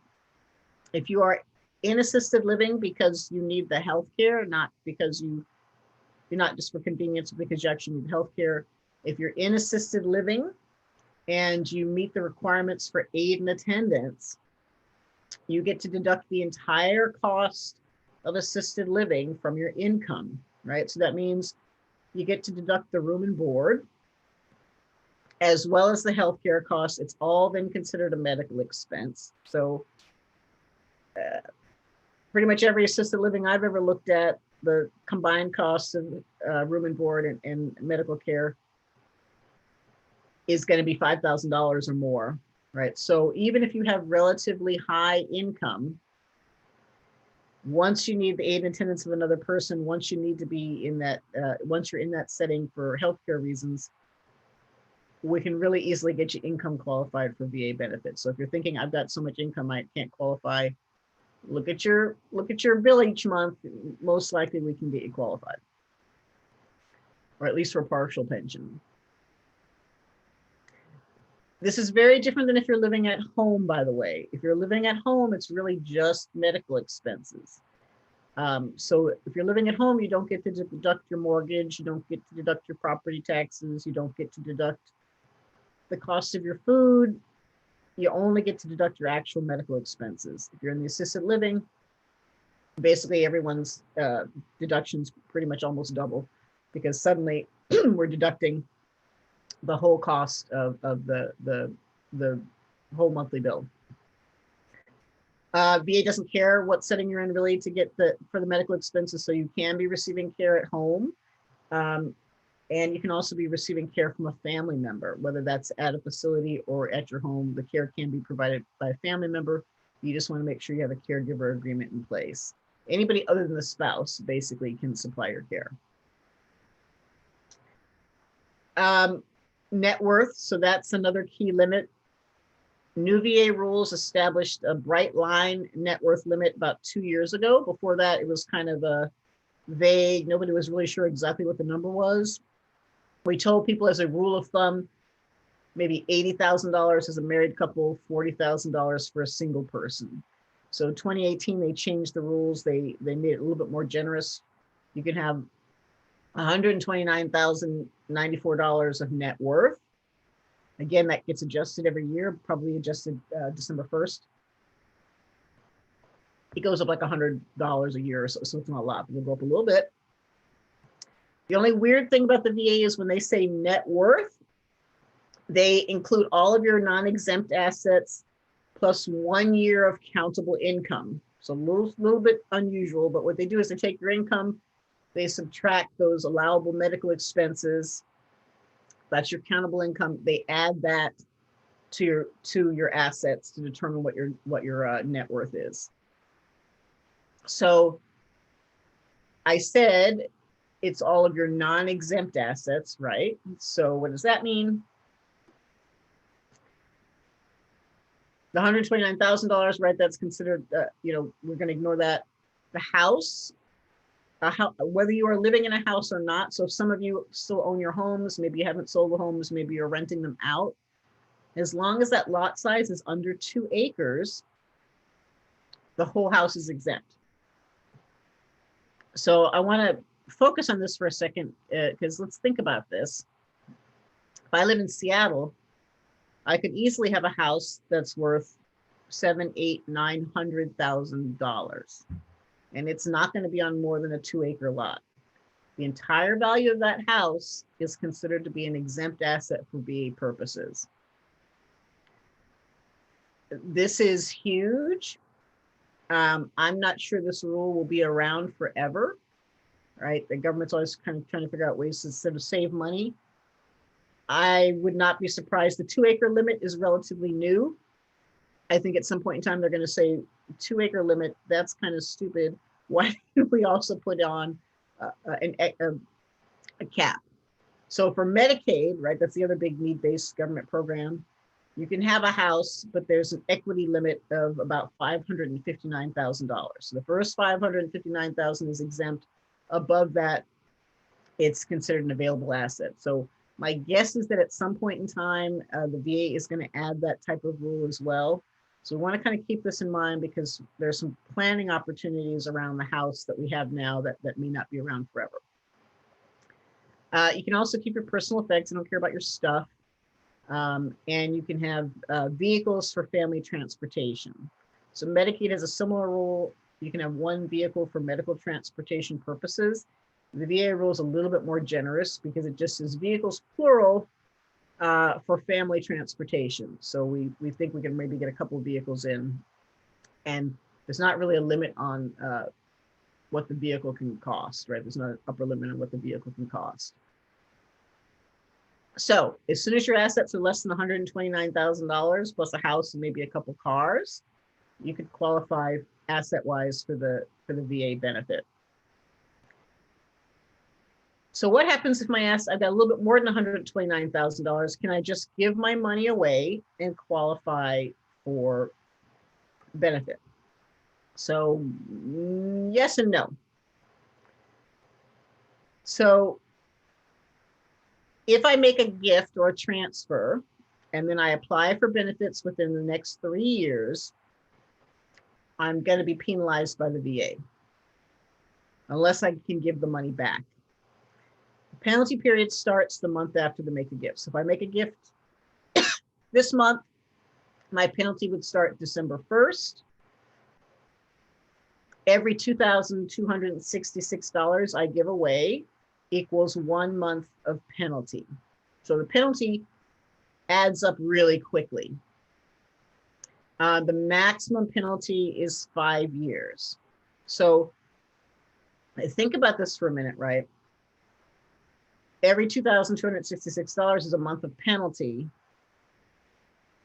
[SPEAKER 2] because you need the health care, not because you're not just for convenience, because you actually need health care, If you're in assisted living and you meet the requirements for aid and attendance, you get to deduct the entire cost of assisted living from your income, right? So that means you get to deduct the room and board, as well as the healthcare costs. It's all then considered a medical expense. So pretty much every assisted living I've ever looked at, the combined costs of room and board and medical care is going to be $5,000 or more, right? So even if you have relatively high income, once you need the aid and attendance of another person, once you need to be in that, once you're in that setting for healthcare reasons, we can really easily get you income qualified for VA benefits. So if you're thinking, I've got so much income, I can't qualify, look at your bill each month. Most likely we can get you qualified, or at least for a partial pension. This is very different than if you're living at home, by the way. If you're living at home, it's really just medical expenses. So if you're living at home, you don't get to deduct your mortgage, you don't get to deduct your property taxes, you don't get to deduct the cost of your food. You only get to deduct your actual medical expenses. If you're in the assisted living, basically everyone's deductions pretty much almost double, because suddenly we're deducting the whole cost of the whole monthly bill. VA doesn't care what setting you're in really to get for the medical expenses, so you can be receiving care at home. And you can also be receiving care from a family member, whether that's at a facility or at your home. The care can be provided by a family member. You just want to make sure you have a caregiver agreement in place. Anybody other than the spouse basically can supply your care. Net worth, so that's another key limit. New VA rules established a bright line net worth limit about 2 years ago. Before that, it was kind of a vague. Nobody was really sure exactly what the number was. We told people as a rule of thumb, maybe $80,000 as a married couple, $40,000 for a single person. So 2018, they changed the rules. They made it a little bit more generous. You can have $129,094 of net worth. Again, that gets adjusted every year, probably adjusted December 1st. It goes up like $100 a year, so it's not a lot, but it'll go up a little bit. The only weird thing about the VA is when they say net worth, they include all of your non-exempt assets plus 1 year of countable income. So a little bit unusual, but what they do is they take your income, they subtract those allowable medical expenses. That's your countable income. They add that to your assets to determine what your net worth is. So I said it's all of your non-exempt assets, right? So what does that mean? The $129,000, right? That's considered, we're going to ignore that. The house, whether you are living in a house or not. So if some of you still own your homes, maybe you haven't sold the homes, maybe you're renting them out. As long as that lot size is under 2 acres, the whole house is exempt. So I want to focus on this for a second, because let's think about this. If I live in Seattle, I could easily have a house that's worth $700,000, $800,000, $900,000. And it's not going to be on more than a 2-acre lot. The entire value of that house is considered to be an exempt asset for VA purposes. This is huge. I'm not sure this rule will be around forever, right? The government's always kind of trying to figure out ways to sort of save money. I would not be surprised. The 2-acre limit is relatively new. I think at some point in time, they're going to say 2-acre limit, that's kind of stupid. Why don't we also put on a cap? So for Medicaid, right, that's the other big need-based government program. You can have a house, but there's an equity limit of about $559,000. So the first $559,000 is exempt. Above that, it's considered an available asset. So my guess is that at some point in time, the VA is going to add that type of rule as well. So we want to kind of keep this in mind because there's some planning opportunities around the house that we have now that may not be around forever. You can also keep your personal effects. I don't care about your stuff. And you can have vehicles for family transportation. So Medicaid has a similar rule. You can have one vehicle for medical transportation purposes. The VA rule is a little bit more generous because it just says vehicles plural for family transportation. So we think we can maybe get a couple of vehicles in, and there's not really a limit on what the vehicle can cost, right? There's not an upper limit on what the vehicle can cost. So as soon as your assets are less than $129,000 plus a house and maybe a couple cars, you could qualify asset-wise for the VA benefit. So what happens if my asset, I've got a little bit more than $129,000? Can I just give my money away and qualify for benefit? So yes and no. So if I make a gift or a transfer, and then I apply for benefits within the next 3 years, I'm going to be penalized by the VA, unless I can give the money back. The penalty period starts the month after the make a gift. So if I make a gift this month, my penalty would start December 1st. Every $2,266 I give away equals 1 month of penalty. So the penalty adds up really quickly. The maximum penalty is 5 years. So think about this for a minute, right? Every $2,266 is a month of penalty.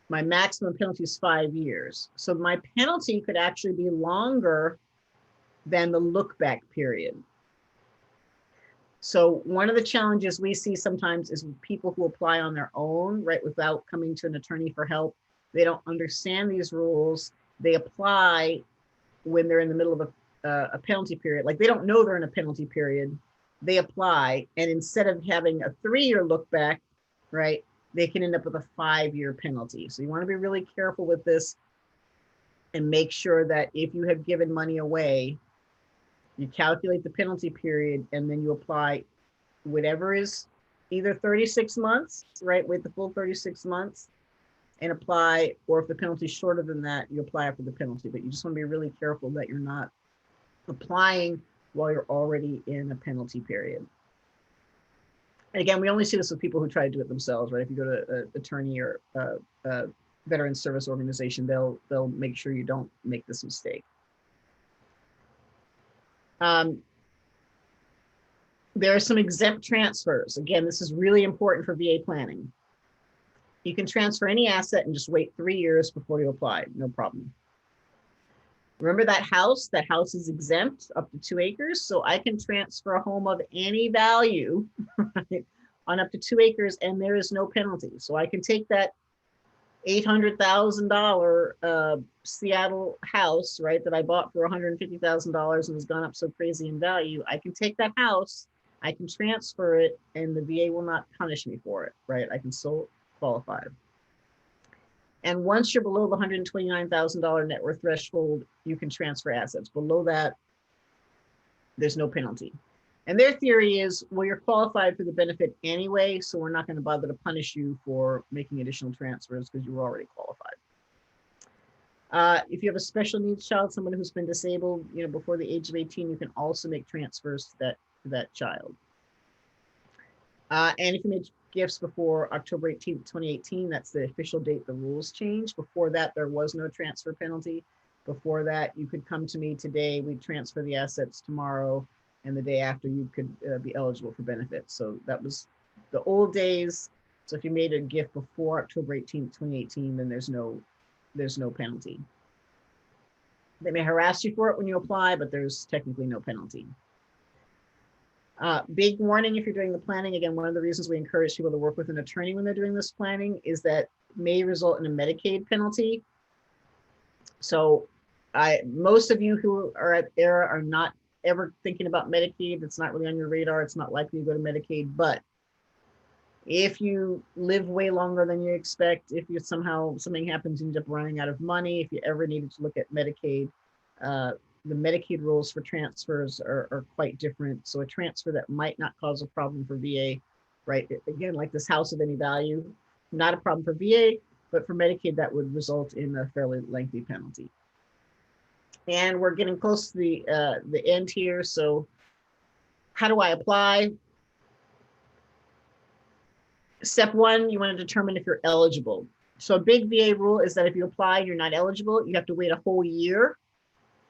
[SPEAKER 2] My maximum penalty is 5 years. So my penalty could actually be longer than the look back period. So one of the challenges we see sometimes is people who apply on their own, right, without coming to an attorney for help. They don't understand these rules. They apply when they're in the middle of a penalty period. Like they don't know they're in a penalty period. They apply, and instead of having a 3-year look back, right, they can end up with a 5-year penalty. So you want to be really careful with this and make sure that if you have given money away, you calculate the penalty period and then you apply whatever is either 36 months, right, with the full 36 months and apply, or if the penalty is shorter than that, you apply after the penalty. But you just want to be really careful that you're not applying while you're already in a penalty period. And again, we only see this with people who try to do it themselves, right? If you go to an attorney or a veteran service organization, they'll make sure you don't make this mistake. There are some exempt transfers. Again, this is really important for VA planning. You can transfer any asset and just wait 3 years before you apply, no problem. Remember that house? That house is exempt up to 2 acres. So I can transfer a home of any value right, on up to 2 acres and there is no penalty. So I can take that $800,000 Seattle house, right, that I bought for $150,000 and has gone up so crazy in value. I can take that house, I can transfer it, and the VA will not punish me for it, right? I can still qualify. And once you're below the $129,000 net worth threshold, you can transfer assets. Below that, there's no penalty. And their theory is, well, you're qualified for the benefit anyway, so we're not going to bother to punish you for making additional transfers because you were already qualified. If you have a special needs child, someone who's been disabled, before the age of 18, you can also make transfers to that child. And if you made gifts before October 18th, 2018, that's the official date the rules changed. Before that, there was no transfer penalty. Before that, you could come to me today, we'd transfer the assets tomorrow, and the day after you could be eligible for benefits. So that was the old days. So if you made a gift before October 18th, 2018, then there's no penalty. They may harass you for it when you apply, but there's technically no penalty. Big warning if you're doing the planning. Again, one of the reasons we encourage people to work with an attorney when they're doing this planning is that may result in a Medicaid penalty. So most of you who are at ERA are not ever thinking about Medicaid. It's not really on your radar. It's not likely to go to Medicaid. But if you live way longer than you expect, if you somehow something happens, you end up running out of money, if you ever needed to look at Medicaid, the Medicaid rules for transfers are quite different. So a transfer that might not cause a problem for VA, right? Again, like this house of any value, not a problem for VA, but for Medicaid, that would result in a fairly lengthy penalty. And we're getting close to the end here. So how do I apply? Step one, you want to determine if you're eligible. So a big VA rule is that if you apply and you're not eligible, you have to wait a whole year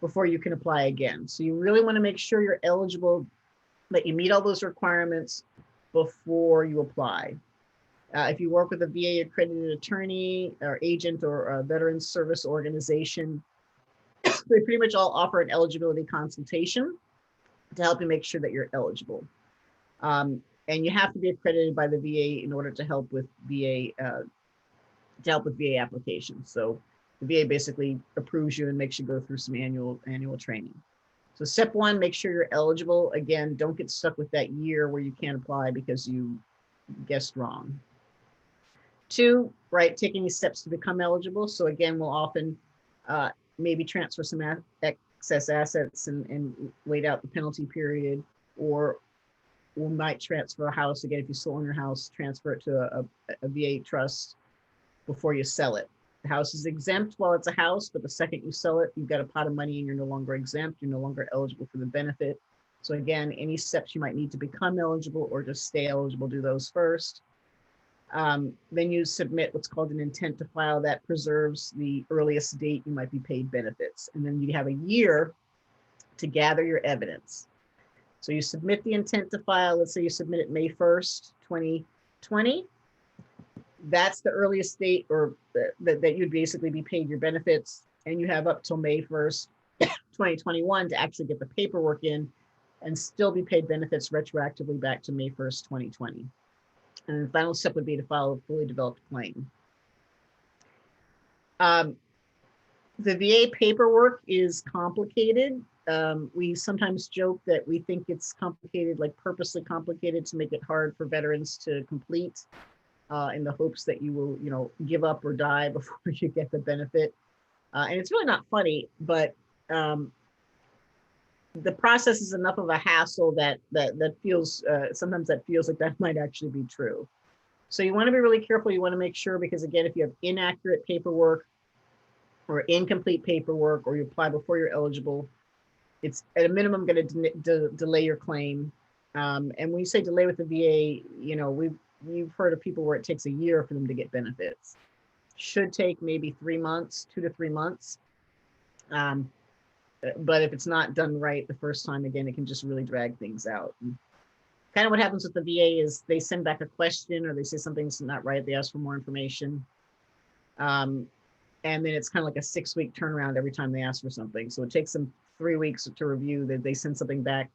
[SPEAKER 2] before you can apply again. So you really want to make sure you're eligible, that you meet all those requirements before you apply. If you work with a VA accredited attorney or agent or a veterans service organization, they pretty much all offer an eligibility consultation to help you make sure that you're eligible. And you have to be accredited by the VA in order to help with VA applications. So the VA basically approves you and makes you go through some annual training. So step one, make sure you're eligible. Again, don't get stuck with that year where you can't apply because you guessed wrong. Two, right, take any steps to become eligible. So again, we'll often maybe transfer some excess assets and wait out the penalty period, or we might transfer a house. Again, if you still own your house, transfer it to a VA trust before you sell it. The house is exempt while it's a house, but the second you sell it, you've got a pot of money and you're no longer exempt. You're no longer eligible for the benefit. So again, any steps you might need to become eligible or just stay eligible, do those first. Then you submit what's called an intent to file. That preserves the earliest date you might be paid benefits. And then you have a year to gather your evidence. So you submit the intent to file. Let's say you submit it May 1st, 2020. That's the earliest date or that you'd basically be paid your benefits. And you have up till May 1st, 2021 to actually get the paperwork in and still be paid benefits retroactively back to May 1st, 2020. And the final step would be to file a fully developed claim. The VA paperwork is complicated. We sometimes joke that we think it's complicated, like purposely complicated to make it hard for veterans to complete in the hopes that you will, give up or die before you get the benefit. And it's really not funny, but the process is enough of a hassle that feels, sometimes that feels like that might actually be true. So you want to be really careful. You want to make sure, because again, if you have inaccurate paperwork or incomplete paperwork, or you apply before you're eligible, it's at a minimum going to delay your claim. And when you say delay with the VA, we've heard of people where it takes a year for them to get benefits. Should take maybe 3 months, 2 to 3 months. But if it's not done right the first time, again, it can just really drag things out. And kind of what happens with the VA is they send back a question or they say something's not right. They ask for more information. And then it's kind of like a 6-week turnaround every time they ask for something. So it takes them 3 weeks to review that they send something back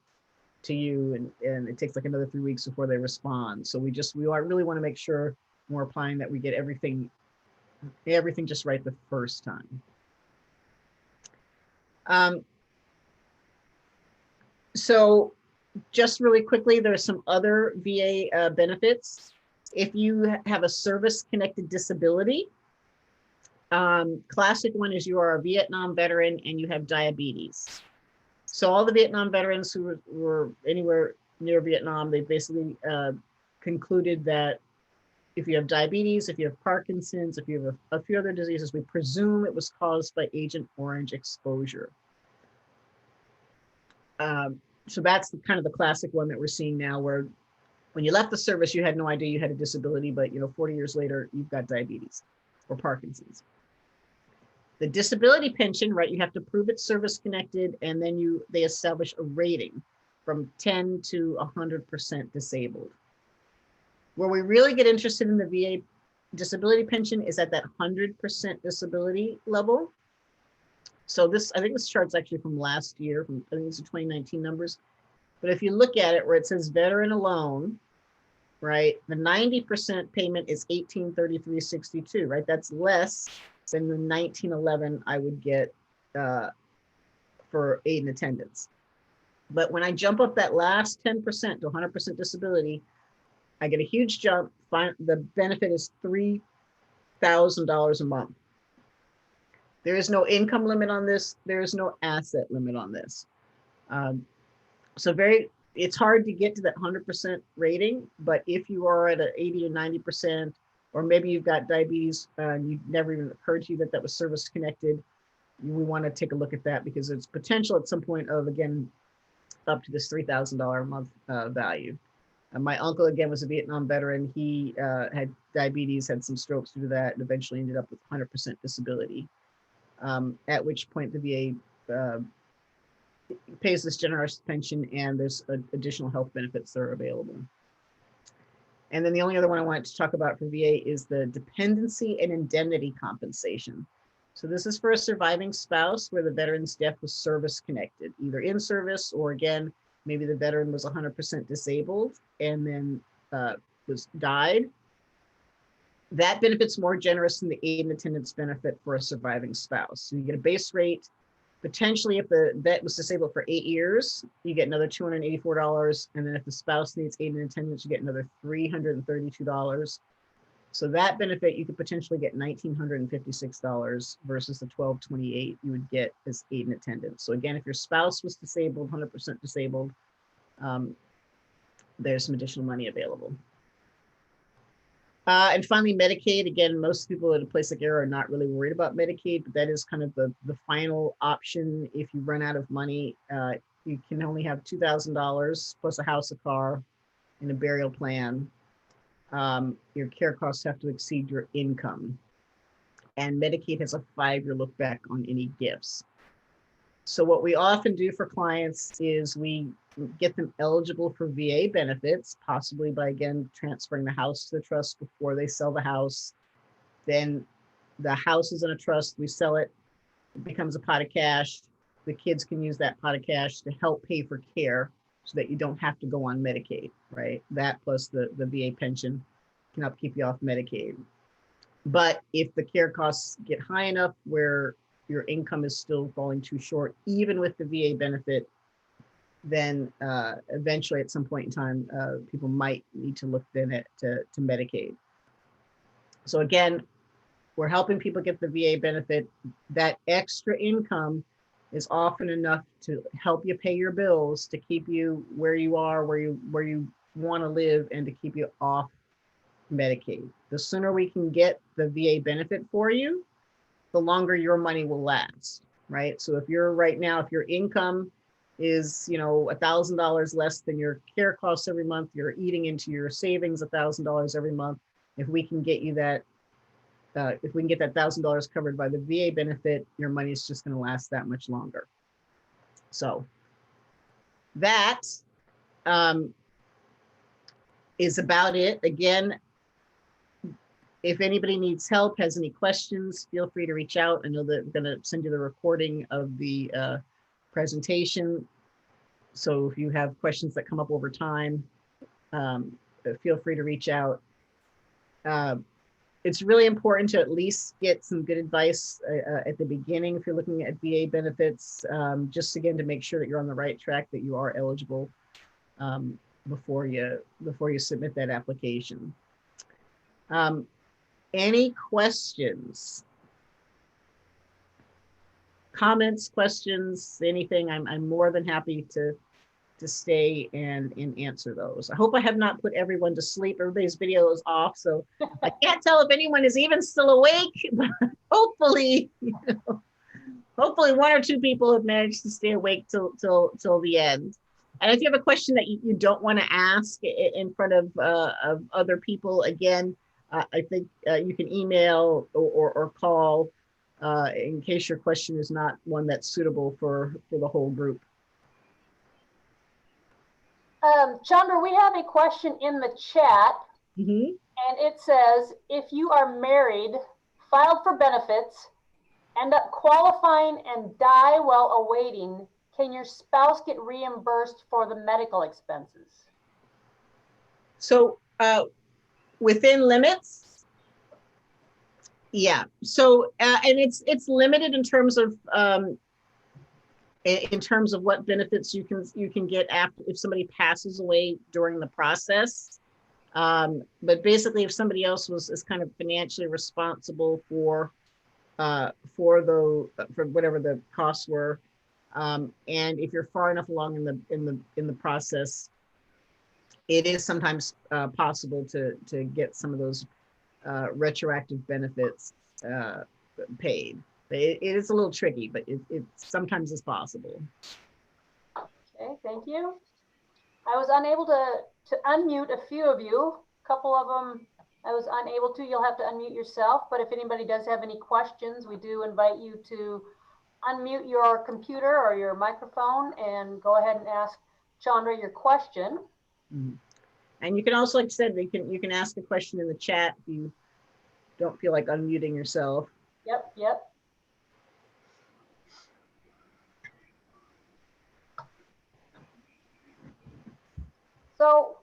[SPEAKER 2] to you, and it takes like another 3 weeks before they respond. So we really want to make sure when we're applying that we get everything just right the first time. So just really quickly, there's some other VA benefits. If you have a service-connected disability, classic one is you are a Vietnam veteran and you have diabetes. So all the Vietnam veterans who were anywhere near Vietnam, they basically concluded that if you have diabetes, if you have Parkinson's, if you have a few other diseases, we presume it was caused by Agent Orange exposure. So that's kind of the classic one that we're seeing now, where when you left the service, you had no idea you had a disability, but 40 years later, you've got diabetes or Parkinson's. The disability pension, right? You have to prove it's service connected, and then they establish a rating from 10 to 100% disabled. Where we really get interested in the VA disability pension is at that 100% disability level. So I think this chart's actually from last year, I think it's the 2019 numbers. But if you look at it where it says veteran alone, right, the 90% payment is $1833.62, right? That's less than the $1911 I would get for aid and attendance. But when I jump up that last 10% to 100% disability, I get a huge jump. The benefit is $3,000 a month. There is no income limit on this. There is no asset limit on this. So it's hard to get to that 100% rating, but if you are at an 80 or 90%, or maybe you've got diabetes and you never even occurred to you that that was service connected, we want to take a look at that because it's potential at some point of, again, up to this $3,000 a month value. My uncle, again, was a Vietnam veteran. He had diabetes, had some strokes due to that, and eventually ended up with 100% disability, at which point the VA pays this generous pension, and there's additional health benefits that are available. And then the only other one I wanted to talk about for VA is the dependency and indemnity compensation. So this is for a surviving spouse where the veteran's death was service connected, either in service or, again, maybe the veteran was 100% disabled and then died. That benefit's more generous than the aid and attendance benefit for a surviving spouse. So you get a base rate. Potentially, if the vet was disabled for 8 years, you get another $284. And then if the spouse needs aid and attendance, you get another $332. So that benefit, you could potentially get $1,956 versus the $1,228 you would get as aid and attendance. So again, if your spouse was disabled, 100% disabled, there's some additional money available. And finally, Medicaid. Again, most people at a place like Arrow are not really worried about Medicaid, but that is kind of the final option. If you run out of money, you can only have $2,000 plus a house, a car, and a burial plan. Your care costs have to exceed your income. And Medicaid has a 5-year look back on any gifts. So what we often do for clients is we get them eligible for VA benefits, possibly by, again, transferring the house to the trust before they sell the house. Then the house is in a trust, we sell it, it becomes a pot of cash. The kids can use that pot of cash to help pay for care so that you don't have to go on Medicaid, right? That plus the VA pension can help keep you off Medicaid. But if the care costs get high enough where your income is still falling too short, even with the VA benefit, then eventually at some point in time, people might need to look then to Medicaid. So again, we're helping people get the VA benefit. That extra income is often enough to help you pay your bills, to keep you where you are, where you want to live, and to keep you off Medicaid. The sooner we can get the VA benefit for you, the longer your money will last, right? So if you're right now, if your income is, $1,000 less than your care costs every month, you're eating into your savings $1,000 every month. If we can get you that, if we can get that $1,000 covered by the VA benefit, your money is just going to last that much longer. So that is about it. Again, if anybody needs help, has any questions, feel free to reach out. I know that I'm going to send you the recording of the presentation. So if you have questions that come up over time, feel free to reach out. It's really important to at least get some good advice at the beginning if you're looking at VA benefits, just again to make sure that you're on the right track, that you are eligible before you submit that application. Any questions? Comments, questions, anything? I'm more than happy to stay and answer those. I hope I have not put everyone to sleep. Everybody's video is off, so I can't tell if anyone is even still awake, but hopefully, hopefully 1 or 2 people have managed to stay awake till the end. And if you have a question that you don't want to ask in front of other people, again, I think you can email or call in case your question is not one that's suitable for the whole group.
[SPEAKER 1] Chandra, we have a question in the chat, and it says, if you are married, filed for benefits, end up qualifying and die while awaiting, can your spouse get reimbursed for the medical expenses?
[SPEAKER 2] So within limits, yeah. So and it's limited in terms of what benefits you can get after if somebody passes away during the process. But basically, if somebody else is kind of financially responsible for for whatever the costs were. And if you're far enough along in the process, it is sometimes possible to get some of those retroactive benefits paid. It is a little tricky, but it sometimes is possible.
[SPEAKER 1] Okay, thank you. I was unable to unmute a few of you. A couple of them I was unable to. You'll have to unmute yourself. But if anybody does have any questions, we do invite you to unmute your computer or your microphone and go ahead and ask Chandra your question.
[SPEAKER 2] Mm-hmm. And you can also, like I said, you can ask a question in the chat if you don't feel like unmuting yourself.
[SPEAKER 1] Yep, yep. So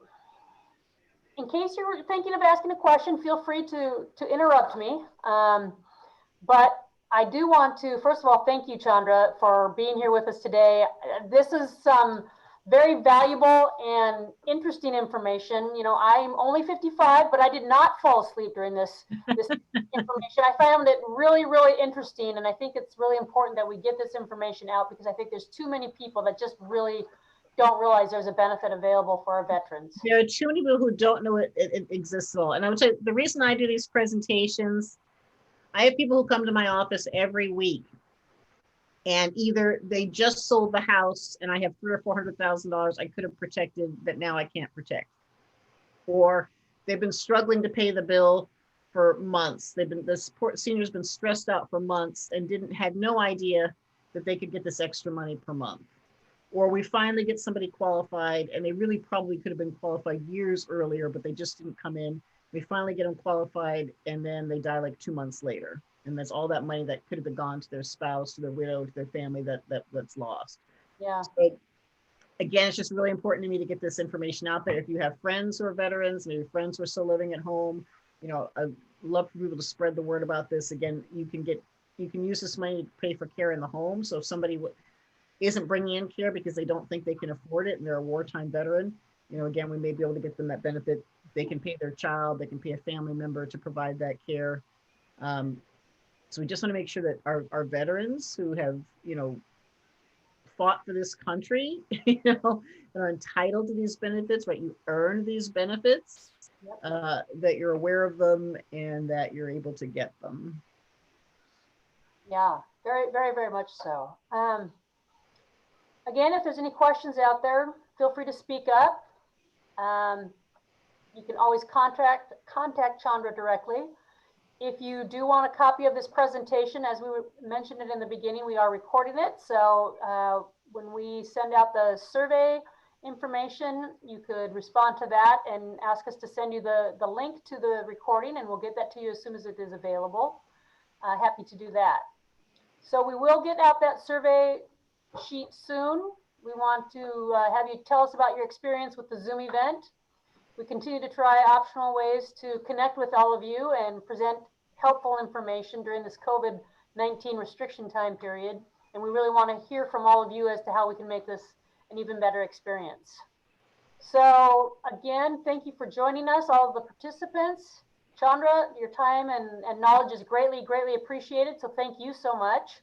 [SPEAKER 1] in case you're thinking of asking a question, feel free to interrupt me. But I do want to, first of all, thank you, Chandra, for being here with us today. This is some very valuable and interesting information. You know, I'm only 55, but I did not fall asleep during this information. I found it really, really interesting. And I think it's really important that we get this information out because I think there's too many people that just really don't realize there's a benefit available for our veterans.
[SPEAKER 2] There are too many people who don't know it exists at all. And I would say the reason I do these presentations, I have people who come to my office every week, and either they just sold the house and I have $300,000 or $400,000 I could have protected that now I can't protect, or they've been struggling to pay the bill for months. The support senior's been stressed out for months and had no idea that they could get this extra money per month. Or we finally get somebody qualified and they really probably could have been qualified years earlier, but they just didn't come in. We finally get them qualified and then they die like 2 months later. And that's all that money that could have been gone to their spouse, to their widow, to their family that's lost.
[SPEAKER 1] Yeah.
[SPEAKER 2] So again, it's just really important to me to get this information out there. If you have friends who are veterans, maybe friends who are still living at home, you know, I'd love for people to spread the word about this. Again, you can use this money to pay for care in the home. So if somebody isn't bringing in care because they don't think they can afford it and they're a wartime veteran, you know, again, we may be able to get them that benefit. They can pay their child, they can pay a family member to provide that care. So we just want to make sure that our veterans who have, you know, fought for this country, you know, that are entitled to these benefits, right? You earn these benefits, that you're aware of them and that you're able to get them.
[SPEAKER 1] Yeah, very, very, very much so. Again, if there's any questions out there, feel free to speak up. You can always contact Chandra directly. If you do want a copy of this presentation, as we mentioned it in the beginning, we are recording it. So when we send out the survey information, you could respond to that and ask us to send you the link to the recording, and we'll get that to you as soon as it is available. Happy to do that. So we will get out that survey sheet soon. We want to have you tell us about your experience with the Zoom event. We continue to try optional ways to connect with all of you and present helpful information during this COVID-19 restriction time period. And we really want to hear from all of you as to how we can make this an even better experience. So again, thank you for joining us, all of the participants. Chandra, your time and knowledge is greatly, greatly appreciated. So thank you so much.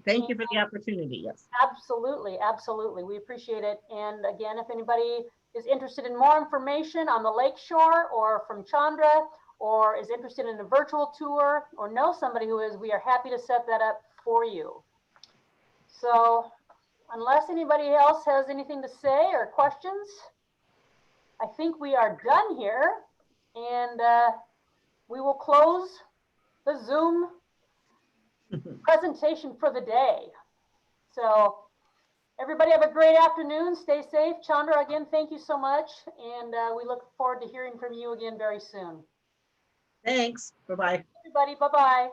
[SPEAKER 2] Thank you for the opportunity. Yes.
[SPEAKER 1] Absolutely. Absolutely. We appreciate it. And again, if anybody is interested in more information on the Lakeshore or from Chandra, or is interested in a virtual tour or know somebody who is, we are happy to set that up for you. So unless anybody else has anything to say or questions, I think we are done here, and we will close the Zoom presentation for the day. So everybody have a great afternoon. Stay safe. Chandra, again, thank you so much. And we look forward to hearing from you again very soon.
[SPEAKER 2] Thanks. Bye-bye.
[SPEAKER 1] Everybody, bye-bye.